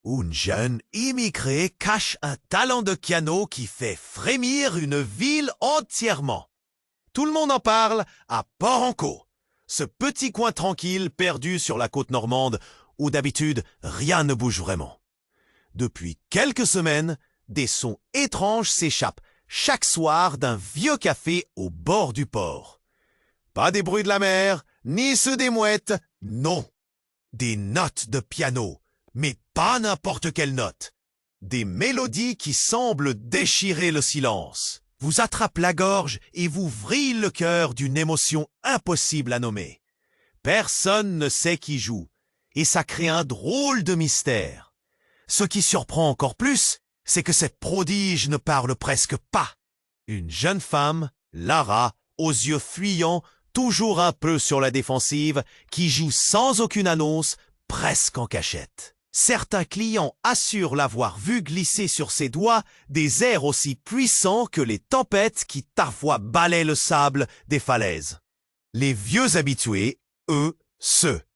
Un jeune immigré cache un talent de piano qui fait frémir une ville entièrement. Tout le monde en parle à Port-en-Caux, ce petit coin tranquille perdu sur la côte normande où d'habitude rien ne bouge vraiment. Depuis quelques semaines, des sons étranges s'échappent chaque soir d'un vieux café au bord du port. Pas des bruits de la mer, ni ceux des mouettes, non. Des notes de piano, mais pas n'importe quelle note. Des mélodies qui semblent déchirer le silence, vous attrapent la gorge et vous vrillent le cœur d'une émotion impossible à nommer. Personne ne sait qui joue, et ça crée un drôle de mystère. Ce qui surprend encore plus, c'est que cette prodige ne parle presque pas. Une jeune femme, Lara, aux yeux fuyants, toujours un peu sur la défensive, qui joue sans aucune annonce, presque en cachette. Certains clients assurent l'avoir vu glisser sur ses doigts des airs aussi puissants que les tempêtes qui parfois balaient le sable des falaises. Les vieux habitués, eux,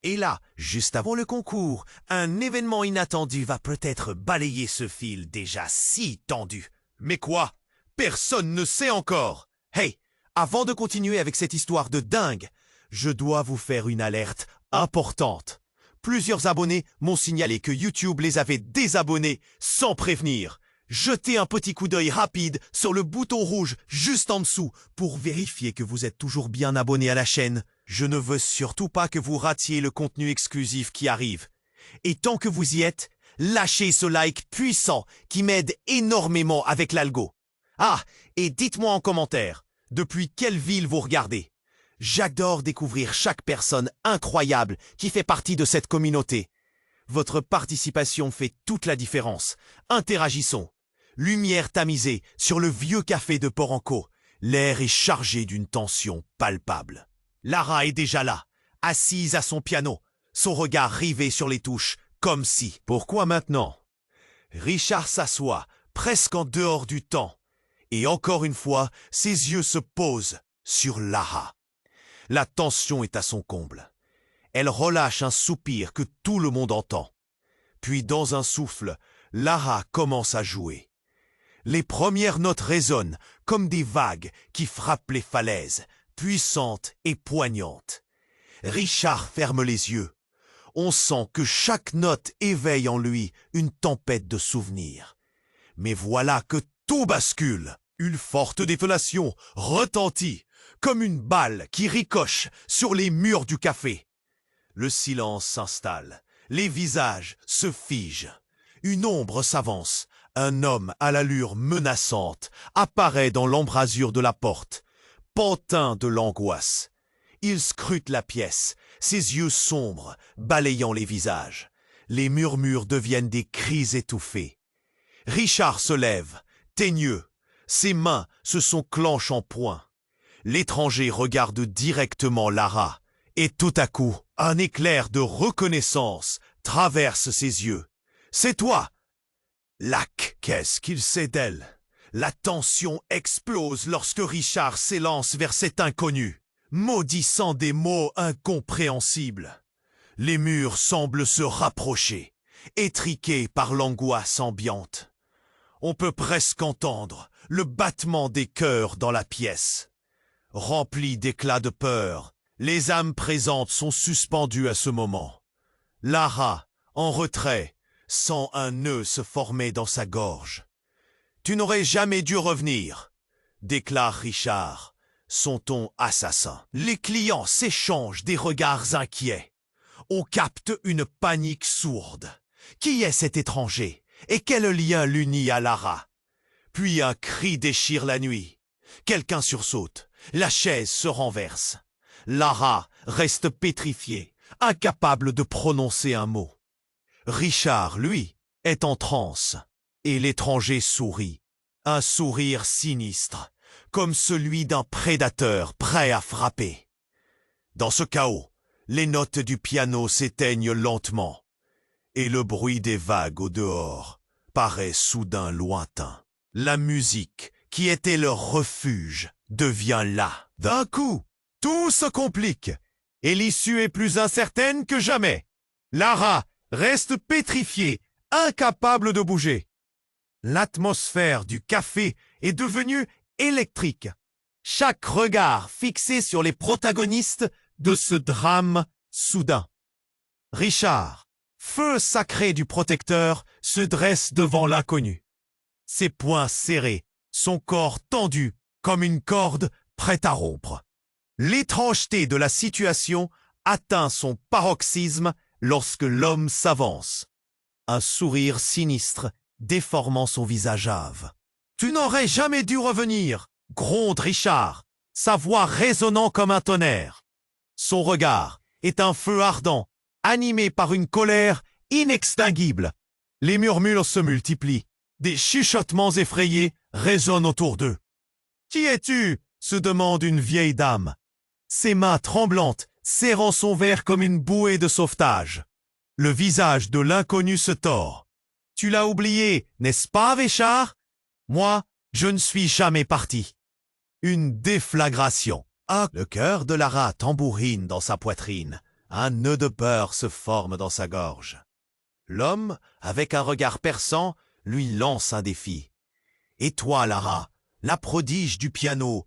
Et là, juste avant le concours, un événement inattendu va peut-être balayer ce fil déjà si tendu. Mais quoi? Personne ne sait encore. Hey, avant de continuer avec cette histoire de dingue, je dois vous faire une alerte importante. Plusieurs abonnés m'ont signalé que YouTube les avait désabonnés sans prévenir. Jetez un petit coup d'œil rapide sur le bouton rouge juste en dessous pour vérifier que vous êtes toujours bien abonné à la chaîne. Je ne veux surtout pas que vous ratiez le contenu exclusif qui arrive. Et tant que vous y êtes, lâchez ce like puissant qui m'aide énormément avec l'algo. Ah, et dites-moi en commentaire, depuis quelle ville vous regardez. J'adore découvrir chaque personne incroyable qui fait partie de cette communauté. Votre participation fait toute la différence. Interagissons. Lumière tamisée sur le vieux café de Port-en-Caux. L'air est chargé d'une tension palpable. Lara est déjà là, assise à son piano, son regard rivé sur les touches, comme si... Pourquoi maintenant? Richard s'assoit, presque en dehors du temps. Et encore une fois, ses yeux se posent sur Lara. La tension est à son comble. Elle relâche un soupir que tout le monde entend. Puis dans un souffle, Lara commence à jouer. Les premières notes résonnent comme des vagues qui frappent les falaises, puissantes et poignantes. Richard ferme les yeux. On sent que chaque note éveille en lui une tempête de souvenirs. Mais voilà que tout bascule. Une forte détonation retentit, comme une balle qui ricoche sur les murs du café. Le silence s'installe, les visages se figent. Une ombre s'avance, un homme à l'allure menaçante apparaît dans l'embrasure de la porte, pantin de l'angoisse. Il scrute la pièce, ses yeux sombres balayant les visages. Les murmures deviennent des cris étouffés. Richard se lève, teigneux, ses mains se sont clenches en poing. L'étranger regarde directement Lara, et tout à coup, un éclair de reconnaissance traverse ses yeux. « C'est toi !» Lac, qu'est-ce qu'il sait d'elle? La tension explose lorsque Richard s'élance vers cet inconnu, maudissant des mots incompréhensibles. Les murs semblent se rapprocher, étriqués par l'angoisse ambiante. On peut presque entendre le battement des cœurs dans la pièce. Remplis d'éclats de peur, les âmes présentes sont suspendues à ce moment. Lara, en retrait, sent un nœud se former dans sa gorge. « Tu n'aurais jamais dû revenir », déclare Richard, son ton assassin. Les clients s'échangent des regards inquiets. On capte une panique sourde. Qui est cet étranger? Et quel lien l'unit à Lara? Puis un cri déchire la nuit. Quelqu'un sursaute. La chaise se renverse. Lara reste pétrifiée, incapable de prononcer un mot. Richard, lui, est en transe, et l'étranger sourit. Un sourire sinistre, comme celui d'un prédateur prêt à frapper. Dans ce chaos, les notes du piano s'éteignent lentement, et le bruit des vagues au dehors paraît soudain lointain. La musique, qui était leur refuge, devient là. D'un coup, tout se complique, et l'issue est plus incertaine que jamais. Lara reste pétrifiée, incapable de bouger. L'atmosphère du café est devenue électrique. Chaque regard fixé sur les protagonistes de ce drame soudain. Richard, feu sacré du protecteur, se dresse devant l'inconnu. Ses poings serrés, son corps tendu comme une corde prête à rompre. L'étrangeté de la situation atteint son paroxysme lorsque l'homme s'avance. Un sourire sinistre déformant son visage hâve. « Tu n'aurais jamais dû revenir !» gronde Richard, sa voix résonnant comme un tonnerre. Son regard est un feu ardent, animé par une colère inextinguible. Les murmures se multiplient. Des chuchotements effrayés résonnent autour d'eux. « Qui es-tu » se demande une vieille dame. Ses mains tremblantes serrant son verre comme une bouée de sauvetage. Le visage de l'inconnu se tord. « Tu l'as oublié, n'est-ce pas, Richard ? Moi, je ne suis jamais parti. » Une déflagration. Ah, le cœur de Lara tambourine dans sa poitrine. Un nœud de peur se forme dans sa gorge. L'homme, avec un regard perçant, lui lance un défi. « Et toi, Lara, la prodige du piano,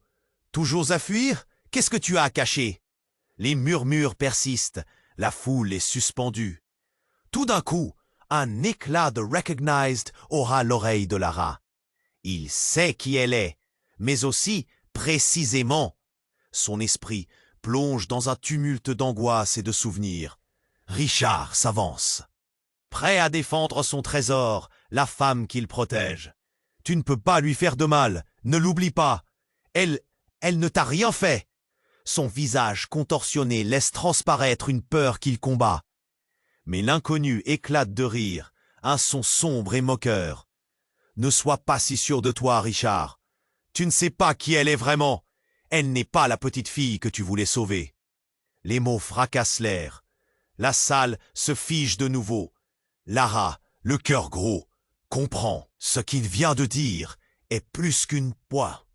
toujours à fuir ? Qu'est-ce que tu as à cacher ?» Les murmures persistent, la foule est suspendue. Tout d'un coup, un éclat de recognized aura l'oreille de Lara. Il sait qui elle est, mais aussi précisément. Son esprit plonge dans un tumulte d'angoisse et de souvenirs. Richard s'avance. Prêt à défendre son trésor, la femme qu'il protège. Tu ne peux pas lui faire de mal, ne l'oublie pas. Elle ne t'a rien fait. Son visage contorsionné laisse transparaître une peur qu'il combat. Mais l'inconnu éclate de rire, un son sombre et moqueur. Ne sois pas si sûr de toi, Richard. Tu ne sais pas qui elle est vraiment. Elle n'est pas la petite fille que tu voulais sauver. Les mots fracassent l'air. La salle se fige de nouveau. Lara, le cœur gros, comprend ce qu'il vient de dire est plus qu'une poix.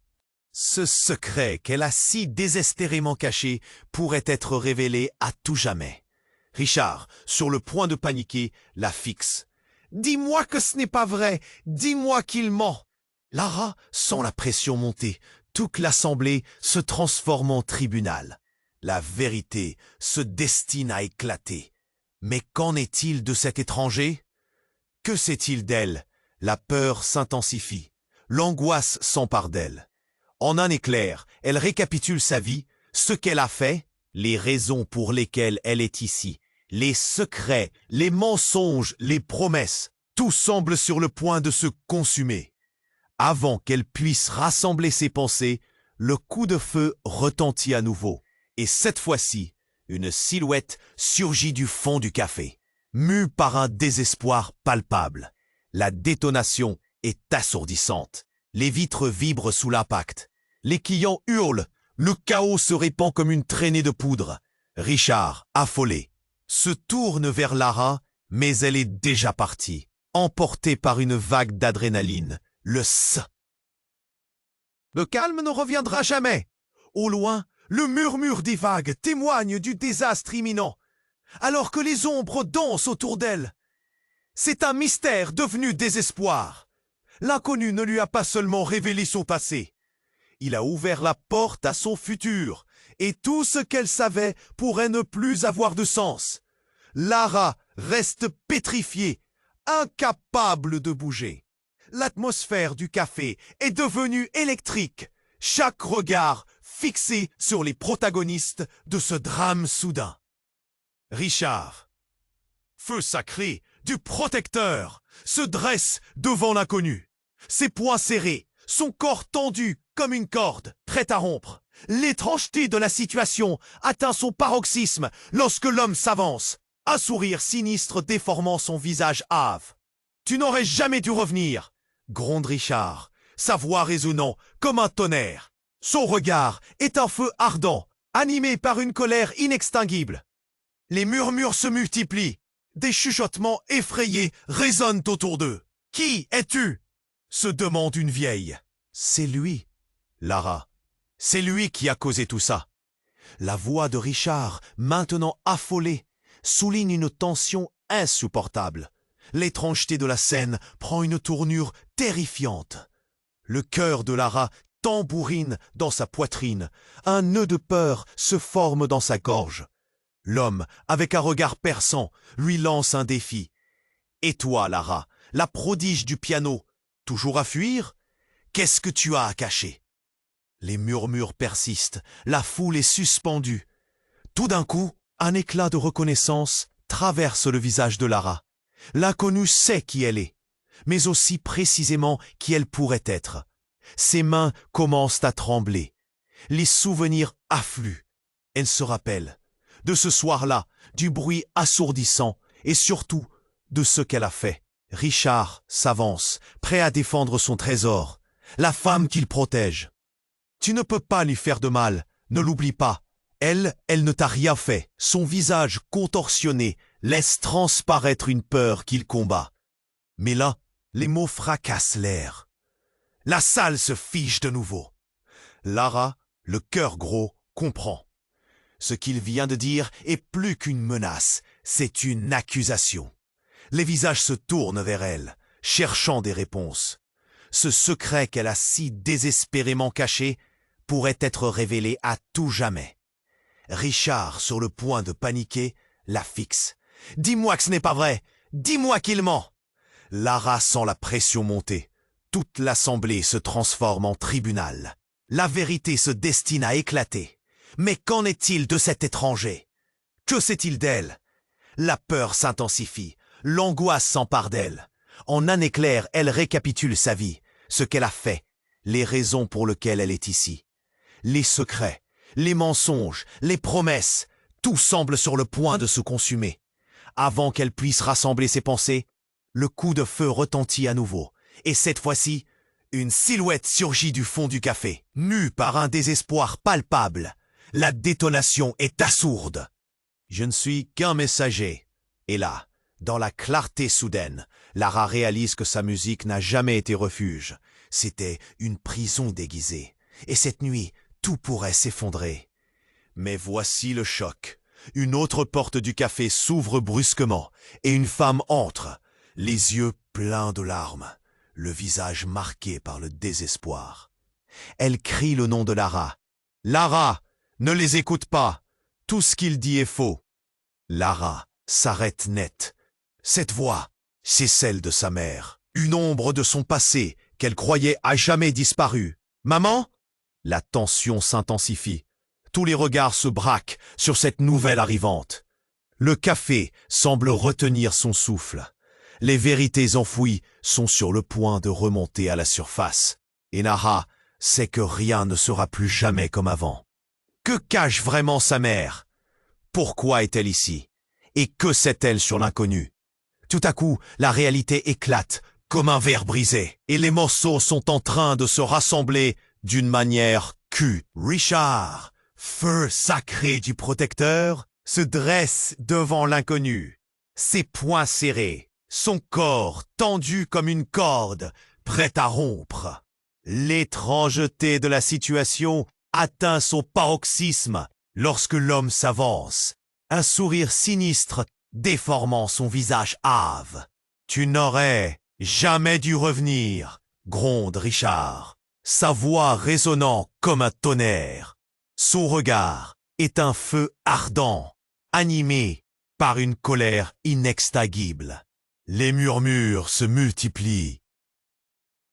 Ce secret qu'elle a si désespérément caché pourrait être révélé à tout jamais. Richard, sur le point de paniquer, la fixe. « Dis-moi que ce n'est pas vrai, dis-moi qu'il ment !» Lara sent la pression monter, toute l'assemblée se transforme en tribunal. La vérité se destine à éclater. Mais qu'en est-il de cet étranger? Que sait-il d'elle? La peur s'intensifie. L'angoisse s'empare d'elle. En un éclair, elle récapitule sa vie, ce qu'elle a fait, les raisons pour lesquelles elle est ici, les secrets, les mensonges, les promesses. Tout semble sur le point de se consumer. Avant qu'elle puisse rassembler ses pensées, le coup de feu retentit à nouveau. Et cette fois-ci, une silhouette surgit du fond du café, mue par un désespoir palpable. La détonation est assourdissante. Les vitres vibrent sous l'impact. Les clients hurlent. Le chaos se répand comme une traînée de poudre. Richard, affolé, se tourne vers Lara, mais elle est déjà partie, emportée par une vague d'adrénaline. Le calme ne reviendra jamais. Au loin, le murmure des vagues témoigne du désastre imminent, alors que les ombres dansent autour d'elle. C'est un mystère devenu désespoir. L'inconnu ne lui a pas seulement révélé son passé. Il a ouvert la porte à son futur, et tout ce qu'elle savait pourrait ne plus avoir de sens. Lara reste pétrifiée, incapable de bouger. L'atmosphère du café est devenue électrique, chaque regard fixé sur les protagonistes de ce drame soudain. Richard, feu sacré du protecteur, se dresse devant l'inconnu. Ses poings serrés, son corps tendu comme une corde, prêt à rompre. L'étrangeté de la situation atteint son paroxysme lorsque l'homme s'avance, un sourire sinistre déformant son visage hâve. « Tu n'aurais jamais dû revenir !» gronde Richard, sa voix résonnant comme un tonnerre. Son regard est un feu ardent, animé par une colère inextinguible. Les murmures se multiplient. Des chuchotements effrayés résonnent autour d'eux. « Qui es-tu » se demande une vieille. « C'est lui, Lara. C'est lui qui a causé tout ça. » La voix de Richard, maintenant affolée, souligne une tension insupportable. l'étrangeté de la scène prend une tournure terrifiante. Le cœur de Lara tambourine dans sa poitrine. Un nœud de peur se forme dans sa gorge. L'homme, avec un regard perçant, lui lance un défi. « Et toi, Lara, la prodige du piano, toujours à fuir? Qu'est-ce que tu as à cacher ?» Les murmures persistent, la foule est suspendue. Tout d'un coup, un éclat de reconnaissance traverse le visage de Lara. L'inconnu sait qui elle est, mais aussi précisément qui elle pourrait être. Ses mains commencent à trembler. Les souvenirs affluent. Elle se rappelle de ce soir-là, du bruit assourdissant et surtout de ce qu'elle a fait. Richard s'avance, prêt à défendre son trésor, la femme qu'il protège. Tu ne peux pas lui faire de mal, ne l'oublie pas. Elle ne t'a rien fait. Son visage contorsionné laisse transparaître une peur qu'il combat. Mais là, les mots fracassent l'air. La salle se fige de nouveau. Lara, le cœur gros, comprend. Ce qu'il vient de dire est plus qu'une menace, c'est une accusation. Les visages se tournent vers elle, cherchant des réponses. Ce secret qu'elle a si désespérément caché pourrait être révélé à tout jamais. Richard, sur le point de paniquer, la fixe. « Dis-moi que ce n'est pas vrai! Dis-moi qu'il ment !» Lara sent la pression monter. Toute l'assemblée se transforme en tribunal. La vérité se destine à éclater. Mais qu'en est-il de cet étranger? Que sait-il d'elle? La peur s'intensifie. L'angoisse s'empare d'elle. En un éclair, elle récapitule sa vie, ce qu'elle a fait, les raisons pour lesquelles elle est ici. Les secrets, les mensonges, les promesses, tout semble sur le point de se consumer. Avant qu'elle puisse rassembler ses pensées, le coup de feu retentit à nouveau. Et cette fois-ci, une silhouette surgit du fond du café, mue par un désespoir palpable. La détonation est assourde. Je ne suis qu'un messager. Et là, dans la clarté soudaine, Lara réalise que sa musique n'a jamais été refuge. C'était une prison déguisée. Et cette nuit, tout pourrait s'effondrer. Mais voici le choc. Une autre porte du café s'ouvre brusquement et une femme entre, les yeux pleins de larmes, le visage marqué par le désespoir. Elle crie le nom de Lara. « Lara, ne les écoute pas. Tout ce qu'il dit est faux. » Lara s'arrête net. Cette voix, c'est celle de sa mère. Une ombre de son passé qu'elle croyait à jamais disparu. « Maman ?» La tension s'intensifie. Tous les regards se braquent sur cette nouvelle arrivante. Le café semble retenir son souffle. Les vérités enfouies sont sur le point de remonter à la surface. Et Lara sait que rien ne sera plus jamais comme avant. Que cache vraiment sa mère? Pourquoi est-elle ici? Et que sait-elle sur l'inconnu? Tout à coup, la réalité éclate comme un verre brisé. Et les morceaux sont en train de se rassembler d'une manière Q. Richard, feu sacré du protecteur, se dresse devant l'inconnu. Ses poings serrés, son corps tendu comme une corde, prêt à rompre. L'étrangeté de la situation atteint son paroxysme lorsque l'homme s'avance, un sourire sinistre déformant son visage hâve. « Tu n'aurais jamais dû revenir », gronde Richard, sa voix résonnant comme un tonnerre. Son regard est un feu ardent, animé par une colère inextinguible. Les murmures se multiplient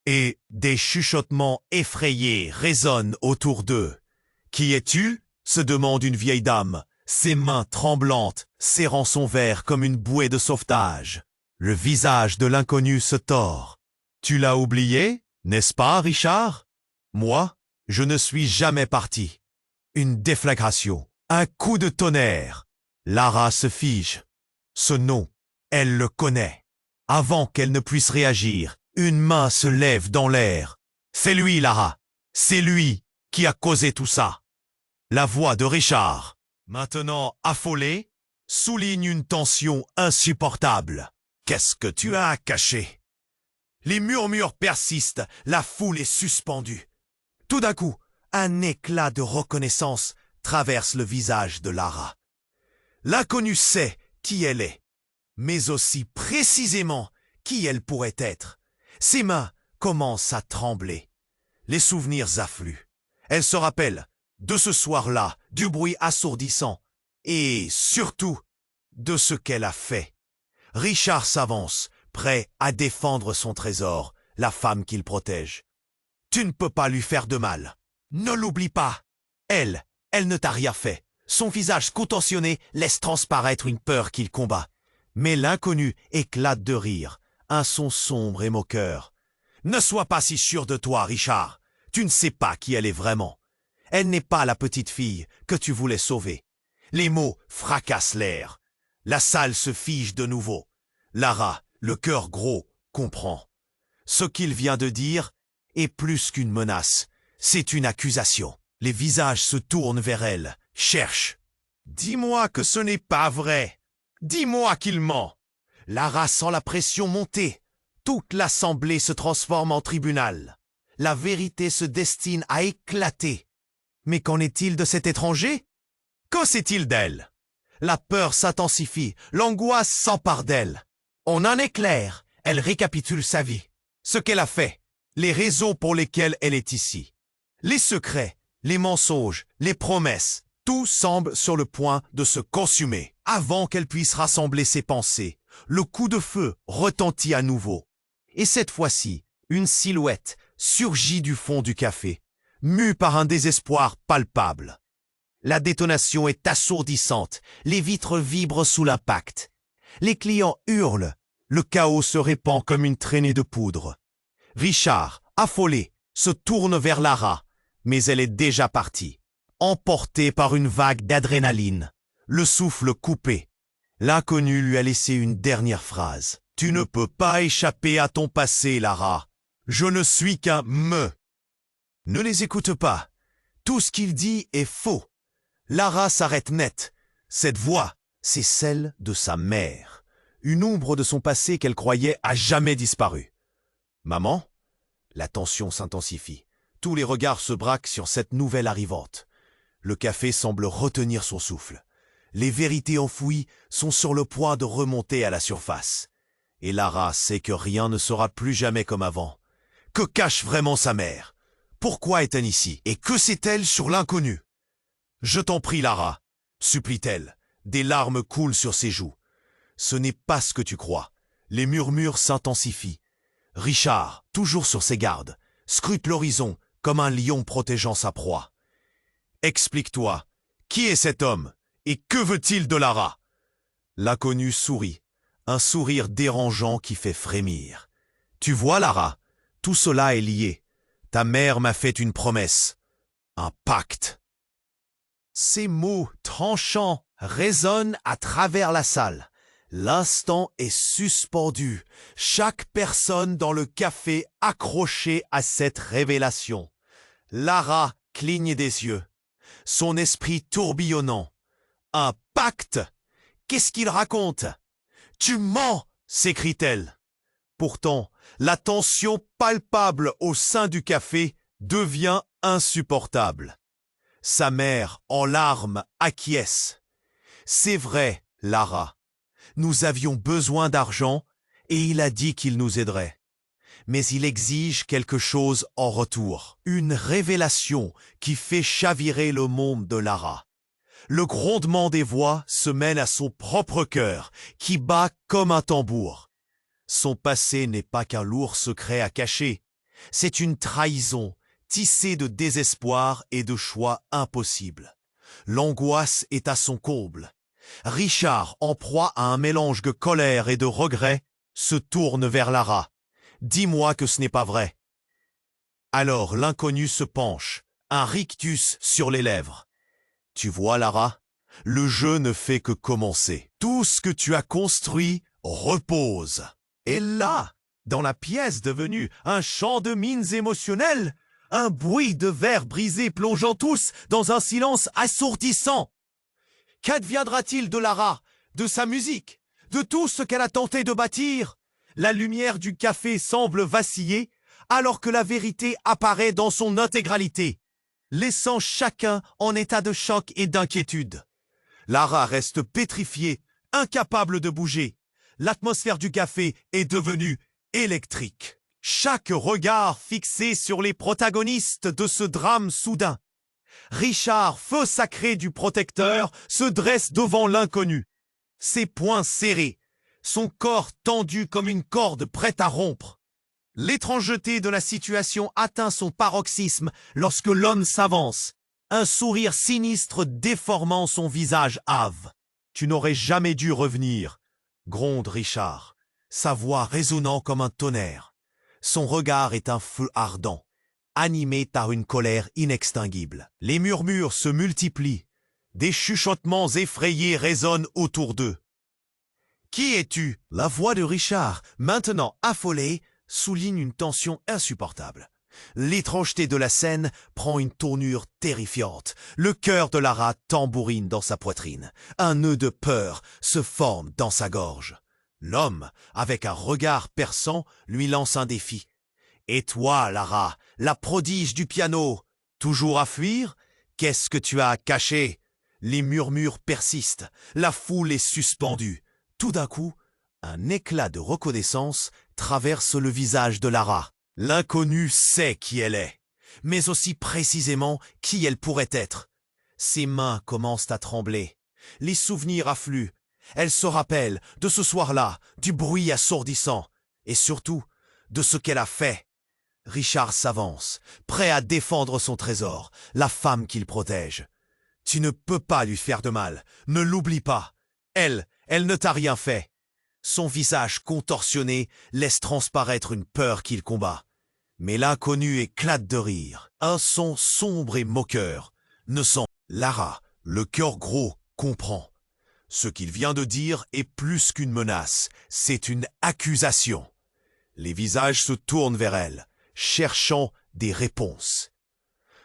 et des chuchotements effrayés résonnent autour d'eux. « Qui es-tu » se demande une vieille dame, ses mains tremblantes serrant son verre comme une bouée de sauvetage. Le visage de l'inconnu se tord. « Tu l'as oublié, n'est-ce pas, Richard? Moi, je ne suis jamais parti. » Une déflagration, un coup de tonnerre. Lara se fige. Ce nom, elle le connaît. Avant qu'elle ne puisse réagir, une main se lève dans l'air. C'est lui, Lara. C'est lui qui a causé tout ça. La voix de Richard, maintenant affolée, souligne une tension insupportable. Qu'est-ce que tu as à cacher? Les murmures persistent, la foule est suspendue. Tout d'un coup, un éclat de reconnaissance traverse le visage de Lara. L'inconnu sait qui elle est, mais aussi précisément qui elle pourrait être. Ses mains commencent à trembler. Les souvenirs affluent. Elle se rappelle de ce soir-là, du bruit assourdissant, et surtout de ce qu'elle a fait. Richard s'avance, prêt à défendre son trésor, la femme qu'il protège. Tu ne peux pas lui faire de mal. Ne l'oublie pas. Elle ne t'a rien fait. Son visage contorsionné laisse transparaître une peur qu'il combat. Mais l'inconnu éclate de rire, un son sombre et moqueur. Ne sois pas si sûr de toi, Richard. Tu ne sais pas qui elle est vraiment. Elle n'est pas la petite fille que tu voulais sauver. Les mots fracassent l'air. La salle se fige de nouveau. Lara, le cœur gros, comprend. Ce qu'il vient de dire est plus qu'une menace. C'est une accusation. Les visages se tournent vers elle, cherchent. Dis-moi que ce n'est pas vrai. Dis-moi qu'il ment. Lara sent la pression monter. Toute l'assemblée se transforme en tribunal. La vérité se destine à éclater. Mais qu'en est-il de cet étranger? Que sait-il d'elle? La peur s'intensifie, l'angoisse s'empare d'elle. En un éclair, elle récapitule sa vie. Ce qu'elle a fait, les raisons pour lesquelles elle est ici. Les secrets, les mensonges, les promesses, tout semble sur le point de se consumer. Avant qu'elle puisse rassembler ses pensées, le coup de feu retentit à nouveau. Et cette fois-ci, une silhouette surgit du fond du café, mue par un désespoir palpable. La détonation est assourdissante, les vitres vibrent sous l'impact. Les clients hurlent, le chaos se répand comme une traînée de poudre. Richard, affolé, se tourne vers Lara, mais elle est déjà partie, emportée par une vague d'adrénaline, le souffle coupé. L'inconnu lui a laissé une dernière phrase. « Tu ne peux pas échapper à ton passé, Lara. Je ne suis qu'un me. » Ne les écoute pas. Tout ce qu'il dit est faux. Lara s'arrête net. Cette voix, c'est celle de sa mère. Une ombre de son passé qu'elle croyait à jamais disparu. « Maman ?» La tension s'intensifie. Tous les regards se braquent sur cette nouvelle arrivante. Le café semble retenir son souffle. Les vérités enfouies sont sur le point de remonter à la surface. Et Lara sait que rien ne sera plus jamais comme avant. Que cache vraiment sa mère? Pourquoi est-elle ici? Et que sait-elle sur l'inconnu? « Je t'en prie, Lara, » supplie-t-elle. Des larmes coulent sur ses joues. Ce n'est pas ce que tu crois. Les murmures s'intensifient. Richard, toujours sur ses gardes, scrute l'horizon comme un lion protégeant sa proie. « Explique-toi, qui est cet homme et que veut-il de Lara ?» L'inconnu sourit, un sourire dérangeant qui fait frémir. « Tu vois, Lara, tout cela est lié. Ta mère m'a fait une promesse, un pacte. » Ces mots tranchants résonnent à travers la salle. L'instant est suspendu, chaque personne dans le café accrochée à cette révélation. Lara cligne des yeux, son esprit tourbillonnant. Un pacte? Qu'est-ce qu'il raconte? Tu mens, s'écrie-t-elle. Pourtant, la tension palpable au sein du café devient insupportable. Sa mère, en larmes, acquiesce. C'est vrai, Lara. Nous avions besoin d'argent et il a dit qu'il nous aiderait. Mais il exige quelque chose en retour. Une révélation qui fait chavirer le monde de Lara. Le grondement des voix se mêle à son propre cœur, qui bat comme un tambour. Son passé n'est pas qu'un lourd secret à cacher. C'est une trahison, tissée de désespoir et de choix impossibles. L'angoisse est à son comble. Richard, en proie à un mélange de colère et de regret, se tourne vers Lara. « Dis-moi que ce n'est pas vrai. » Alors l'inconnu se penche, un rictus sur les lèvres. « Tu vois, Lara, le jeu ne fait que commencer. Tout ce que tu as construit repose. » Et là, dans la pièce devenue un champ de mines émotionnelles, un bruit de verre brisé plongeant tous dans un silence assourdissant. Qu'adviendra-t-il de Lara, de sa musique, de tout ce qu'elle a tenté de bâtir? La lumière du café semble vaciller, alors que la vérité apparaît dans son intégralité, laissant chacun en état de choc et d'inquiétude. Lara reste pétrifiée, incapable de bouger. l'atmosphère du café est devenue électrique. Chaque regard fixé sur les protagonistes de ce drame soudain. Richard, feu sacré du protecteur, se dresse devant l'inconnu. Ses poings serrés, son corps tendu comme une corde prête à rompre. L'étrangeté de la situation atteint son paroxysme lorsque l'homme s'avance, un sourire sinistre déformant son visage hâve. « Tu n'aurais jamais dû revenir », gronde Richard, sa voix résonnant comme un tonnerre. Son regard est un feu ardent, animé par une colère inextinguible. Les murmures se multiplient, des chuchotements effrayés résonnent autour d'eux. « Qui es-tu » La voix de Richard, maintenant affolée, souligne une tension insupportable. L'étrangeté de la scène prend une tournure terrifiante. Le cœur de Lara tambourine dans sa poitrine. Un nœud de peur se forme dans sa gorge. L'homme, avec un regard perçant, lui lance un défi. « Et toi, Lara, la prodige du piano, toujours à fuir? Qu'est-ce que tu as à cacher ?» Les murmures persistent. La foule est suspendue. Tout d'un coup, un éclat de reconnaissance traverse le visage de Lara. L'inconnu sait qui elle est, mais aussi précisément qui elle pourrait être. Ses mains commencent à trembler. Les souvenirs affluent. Elle se rappelle de ce soir-là, du bruit assourdissant, et surtout de ce qu'elle a fait. Richard s'avance, prêt à défendre son trésor, la femme qu'il protège. Tu ne peux pas lui faire de mal, ne l'oublie pas. Elle ne t'a rien fait. Son visage contorsionné laisse transparaître une peur qu'il combat. Mais l'inconnu éclate de rire. Un son sombre et moqueur ne sent. Lara, le cœur gros, comprend. Ce qu'il vient de dire est plus qu'une menace, c'est une accusation. Les visages se tournent vers elle, cherchant des réponses.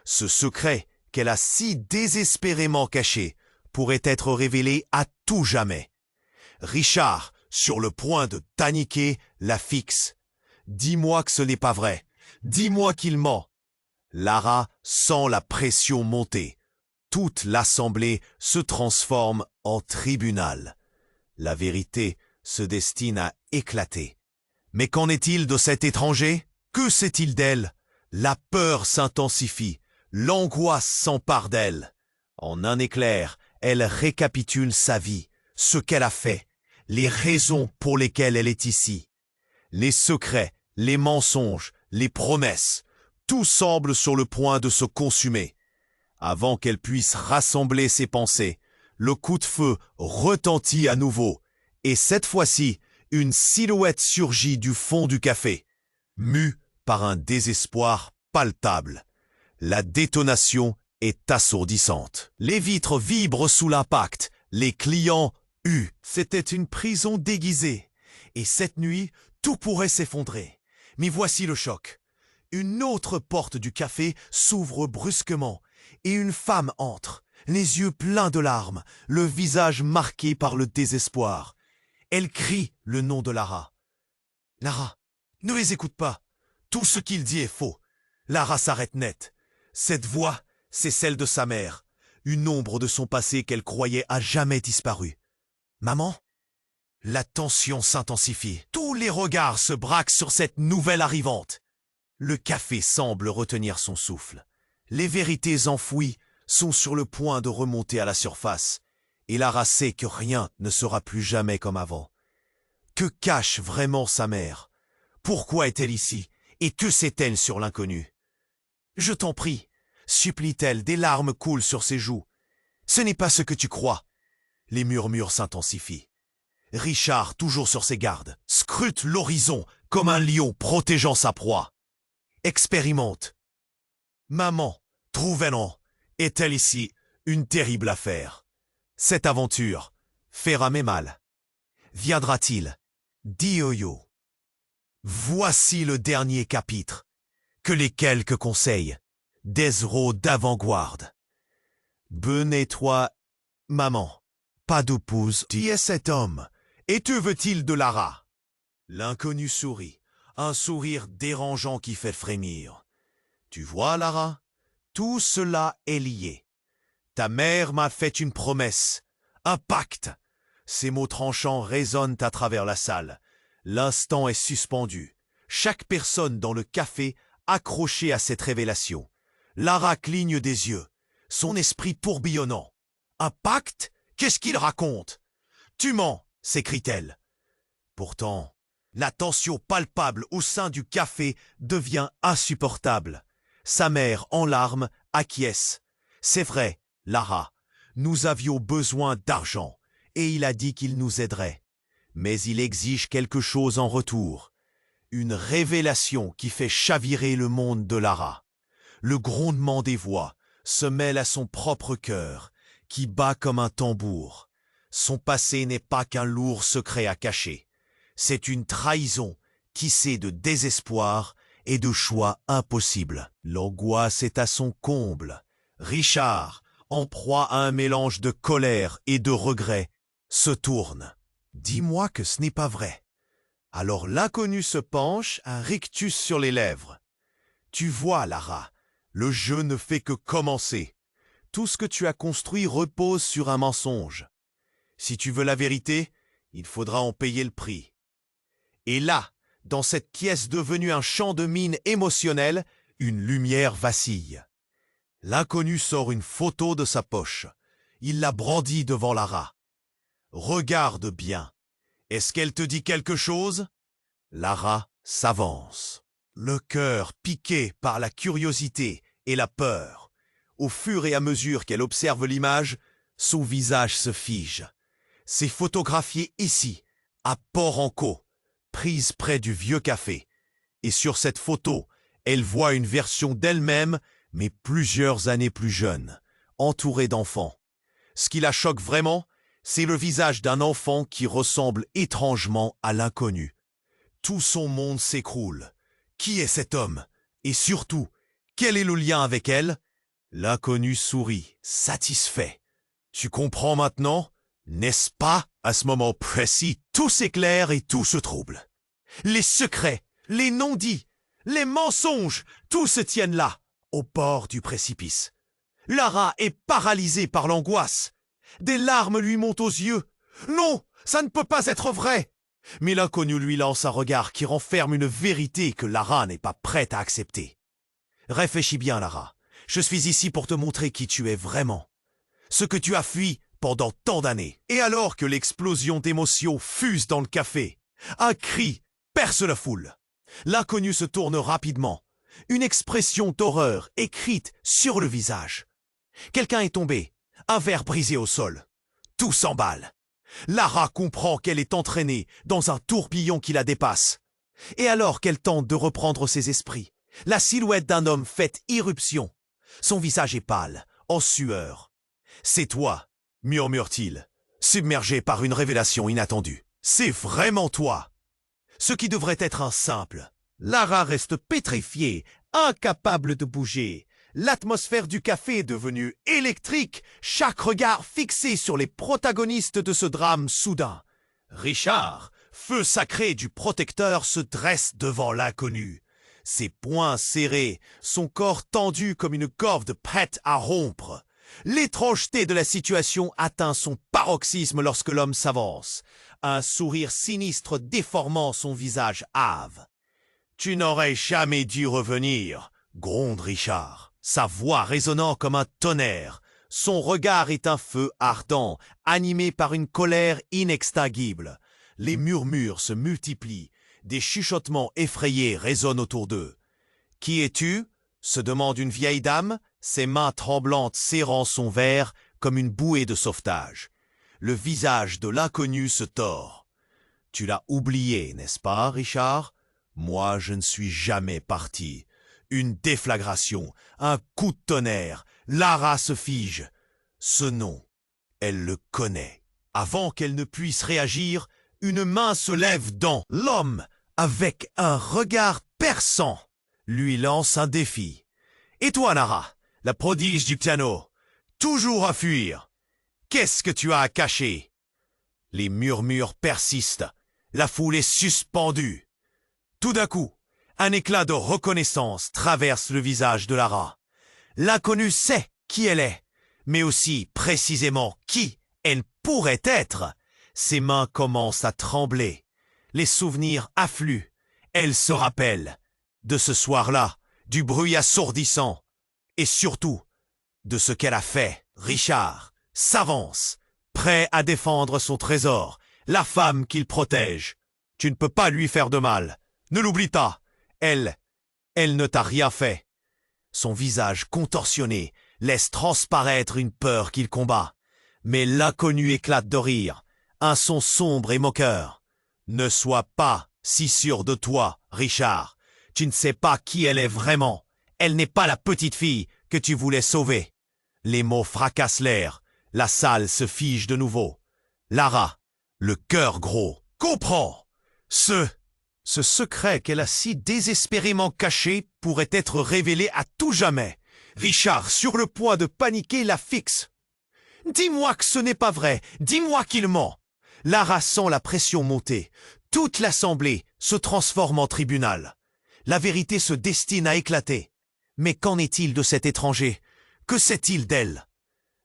Ce secret qu'elle a si désespérément caché pourrait être révélé à tout jamais. Richard, sur le point de paniquer, la fixe. « Dis-moi que ce n'est pas vrai. Dis-moi qu'il ment. » Lara sent la pression monter. Toute l'assemblée se transforme en tribunal. La vérité se destine à éclater. Mais qu'en est-il de cet étranger? Que sait-il d'elle? La peur s'intensifie. L'angoisse s'empare d'elle. En un éclair, elle récapitule sa vie, ce qu'elle a fait, les raisons pour lesquelles elle est ici. Les secrets, les mensonges, les promesses, tout semble sur le point de se consumer. Avant qu'elle puisse rassembler ses pensées, le coup de feu retentit à nouveau, et cette fois-ci, une silhouette surgit du fond du café, mue par un désespoir palpable. La détonation est assourdissante. Les vitres vibrent sous l'impact, les clients huent. C'était une prison déguisée, et cette nuit, tout pourrait s'effondrer. Mais voici le choc. Une autre porte du café s'ouvre brusquement, et une femme entre, les yeux pleins de larmes, le visage marqué par le désespoir. Elle crie le nom de Lara. « Lara, ne les écoute pas. Tout ce qu'il dit est faux. » Lara s'arrête net. Cette voix, c'est celle de sa mère, une ombre de son passé qu'elle croyait à jamais disparu. « Maman ?» La tension s'intensifie. Tous les regards se braquent sur cette nouvelle arrivante. Le café semble retenir son souffle. Les vérités enfouies sont sur le point de remonter à la surface, et Lara sait que rien ne sera plus jamais comme avant. Que cache vraiment sa mère? Pourquoi est-elle ici? Et que sait-elle sur l'inconnu? « Je t'en prie, » supplie-t-elle, des larmes coulent sur ses joues. « Ce n'est pas ce que tu crois. » Les murmures s'intensifient. Richard, toujours sur ses gardes, scrute l'horizon comme un lion protégeant sa proie. Expérimente. « Maman, Trouvenant, est-elle ici une terrible affaire? Cette aventure fera mes mal. Viendra-t-il? Dioyo. Voici le dernier chapitre. Que les quelques conseils d'Ezro d'avant-garde. Benez-toi, maman. Pas d'épouse, qui est cet homme? Et que veut-il de Lara? L'inconnu sourit, un sourire dérangeant qui fait frémir. Tu vois, Lara, tout cela est lié. Ta mère m'a fait une promesse, un pacte. Ces mots tranchants résonnent à travers la salle. L'instant est suspendu. Chaque personne dans le café accrochée à cette révélation. Lara cligne des yeux, son esprit tourbillonnant. Un pacte? Qu'est-ce qu'il raconte? Tu mens, s'écrie-t-elle. Pourtant, la tension palpable au sein du café devient insupportable. Sa mère, en larmes, acquiesce. C'est vrai, Lara, nous avions besoin d'argent, et il a dit qu'il nous aiderait. Mais il exige quelque chose en retour. Une révélation qui fait chavirer le monde de Lara. Le grondement des voix se mêle à son propre cœur, qui bat comme un tambour. Son passé n'est pas qu'un lourd secret à cacher. C'est une trahison tissée de désespoir et de choix impossibles. L'angoisse est à son comble. Richard, en proie à un mélange de colère et de regret, se tourne. « Dis-moi que ce n'est pas vrai. » Alors l'inconnu se penche, un rictus sur les lèvres. « Tu vois, Lara, le jeu ne fait que commencer. Tout ce que tu as construit repose sur un mensonge. Si tu veux la vérité, il faudra en payer le prix. » Et là, dans cette pièce devenue un champ de mine émotionnel, une lumière vacille. L'inconnu sort une photo de sa poche. Il la brandit devant Lara. « Regarde bien. Est-ce qu'elle te dit quelque chose ?» Lara s'avance, le cœur piqué par la curiosité et la peur. Au fur et à mesure qu'elle observe l'image, son visage se fige. C'est photographié ici, à Port-en-Caux, prise près du vieux café. Et sur cette photo, elle voit une version d'elle-même, mais plusieurs années plus jeune, entourée d'enfants. Ce qui la choque vraiment, c'est le visage d'un enfant qui ressemble étrangement à l'inconnu. Tout son monde s'écroule. Qui est cet homme? Et surtout, quel est le lien avec elle? L'inconnu sourit, satisfait. Tu comprends maintenant? N'est-ce pas? À ce moment précis, tout s'éclaire et tout se trouble. Les secrets, les non-dits, les mensonges, tout se tiennent là, au bord du précipice. Lara est paralysée par l'angoisse. Des larmes lui montent aux yeux. Non, ça ne peut pas être vrai. Mais l'inconnu lui lance un regard qui renferme une vérité que Lara n'est pas prête à accepter. Réfléchis bien, Lara. Je suis ici pour te montrer qui tu es vraiment. Ce que tu as fui pendant tant d'années. Et alors que l'explosion d'émotions fuse dans le café, un cri perce la foule. L'inconnu se tourne rapidement. Une expression d'horreur écrite sur le visage. Quelqu'un est tombé. Un verre brisé au sol. Tout s'emballe. Lara comprend qu'elle est entraînée dans un tourbillon qui la dépasse. Et alors qu'elle tente de reprendre ses esprits, la silhouette d'un homme fait irruption. Son visage est pâle, en sueur. « C'est toi !» murmure-t-il, submergé par une révélation inattendue. « C'est vraiment toi !» Ce qui devrait être un simple. Lara reste pétrifiée, incapable de bouger. L'atmosphère du café est devenue électrique, chaque regard fixé sur les protagonistes de ce drame soudain. Richard, feu sacré du protecteur, se dresse devant l'inconnu. Ses poings serrés, son corps tendu comme une corde prête à rompre. L'étrangeté de la situation atteint son paroxysme lorsque l'homme s'avance, un sourire sinistre déformant son visage hâve. « Tu n'aurais jamais dû revenir !» gronde Richard. Sa voix résonnant comme un tonnerre. Son regard est un feu ardent, animé par une colère inextinguible. Les murmures se multiplient. Des chuchotements effrayés résonnent autour d'eux. « Qui es-tu » se demande une vieille dame, ses mains tremblantes serrant son verre comme une bouée de sauvetage. Le visage de l'inconnu se tord. « Tu l'as oublié, n'est-ce pas, Richard? Moi, je ne suis jamais parti. » Une déflagration, un coup de tonnerre, Lara se fige. Ce nom, elle le connaît. Avant qu'elle ne puisse réagir, une main se lève dans l'homme, avec un regard perçant, lui lance un défi. « Et toi, Lara, la prodige du piano, toujours à fuir. Qu'est-ce que tu as à cacher ?» Les murmures persistent, la foule est suspendue. Tout d'un coup, un éclat de reconnaissance traverse le visage de Lara. L'inconnu sait qui elle est, mais aussi précisément qui elle pourrait être. Ses mains commencent à trembler. Les souvenirs affluent. Elle se rappelle de ce soir-là, du bruit assourdissant, et surtout de ce qu'elle a fait. Richard s'avance, prêt à défendre son trésor, la femme qu'il protège. Tu ne peux pas lui faire de mal. Ne l'oublie pas. Elle ne t'a rien fait. Son visage contorsionné laisse transparaître une peur qu'il combat. Mais l'inconnu éclate de rire, un son sombre et moqueur. Ne sois pas si sûr de toi, Richard. Tu ne sais pas qui elle est vraiment. Elle n'est pas la petite fille que tu voulais sauver. Les mots fracassent l'air. La salle se fige de nouveau. Lara, le cœur gros, comprend. Ce secret qu'elle a si désespérément caché pourrait être révélé à tout jamais. Richard, sur le point de paniquer, la fixe. Dis-moi que ce n'est pas vrai. Dis-moi qu'il ment. Lara sent la pression monter. Toute l'assemblée se transforme en tribunal. La vérité se destine à éclater. Mais qu'en est-il de cet étranger? Que sait-il d'elle?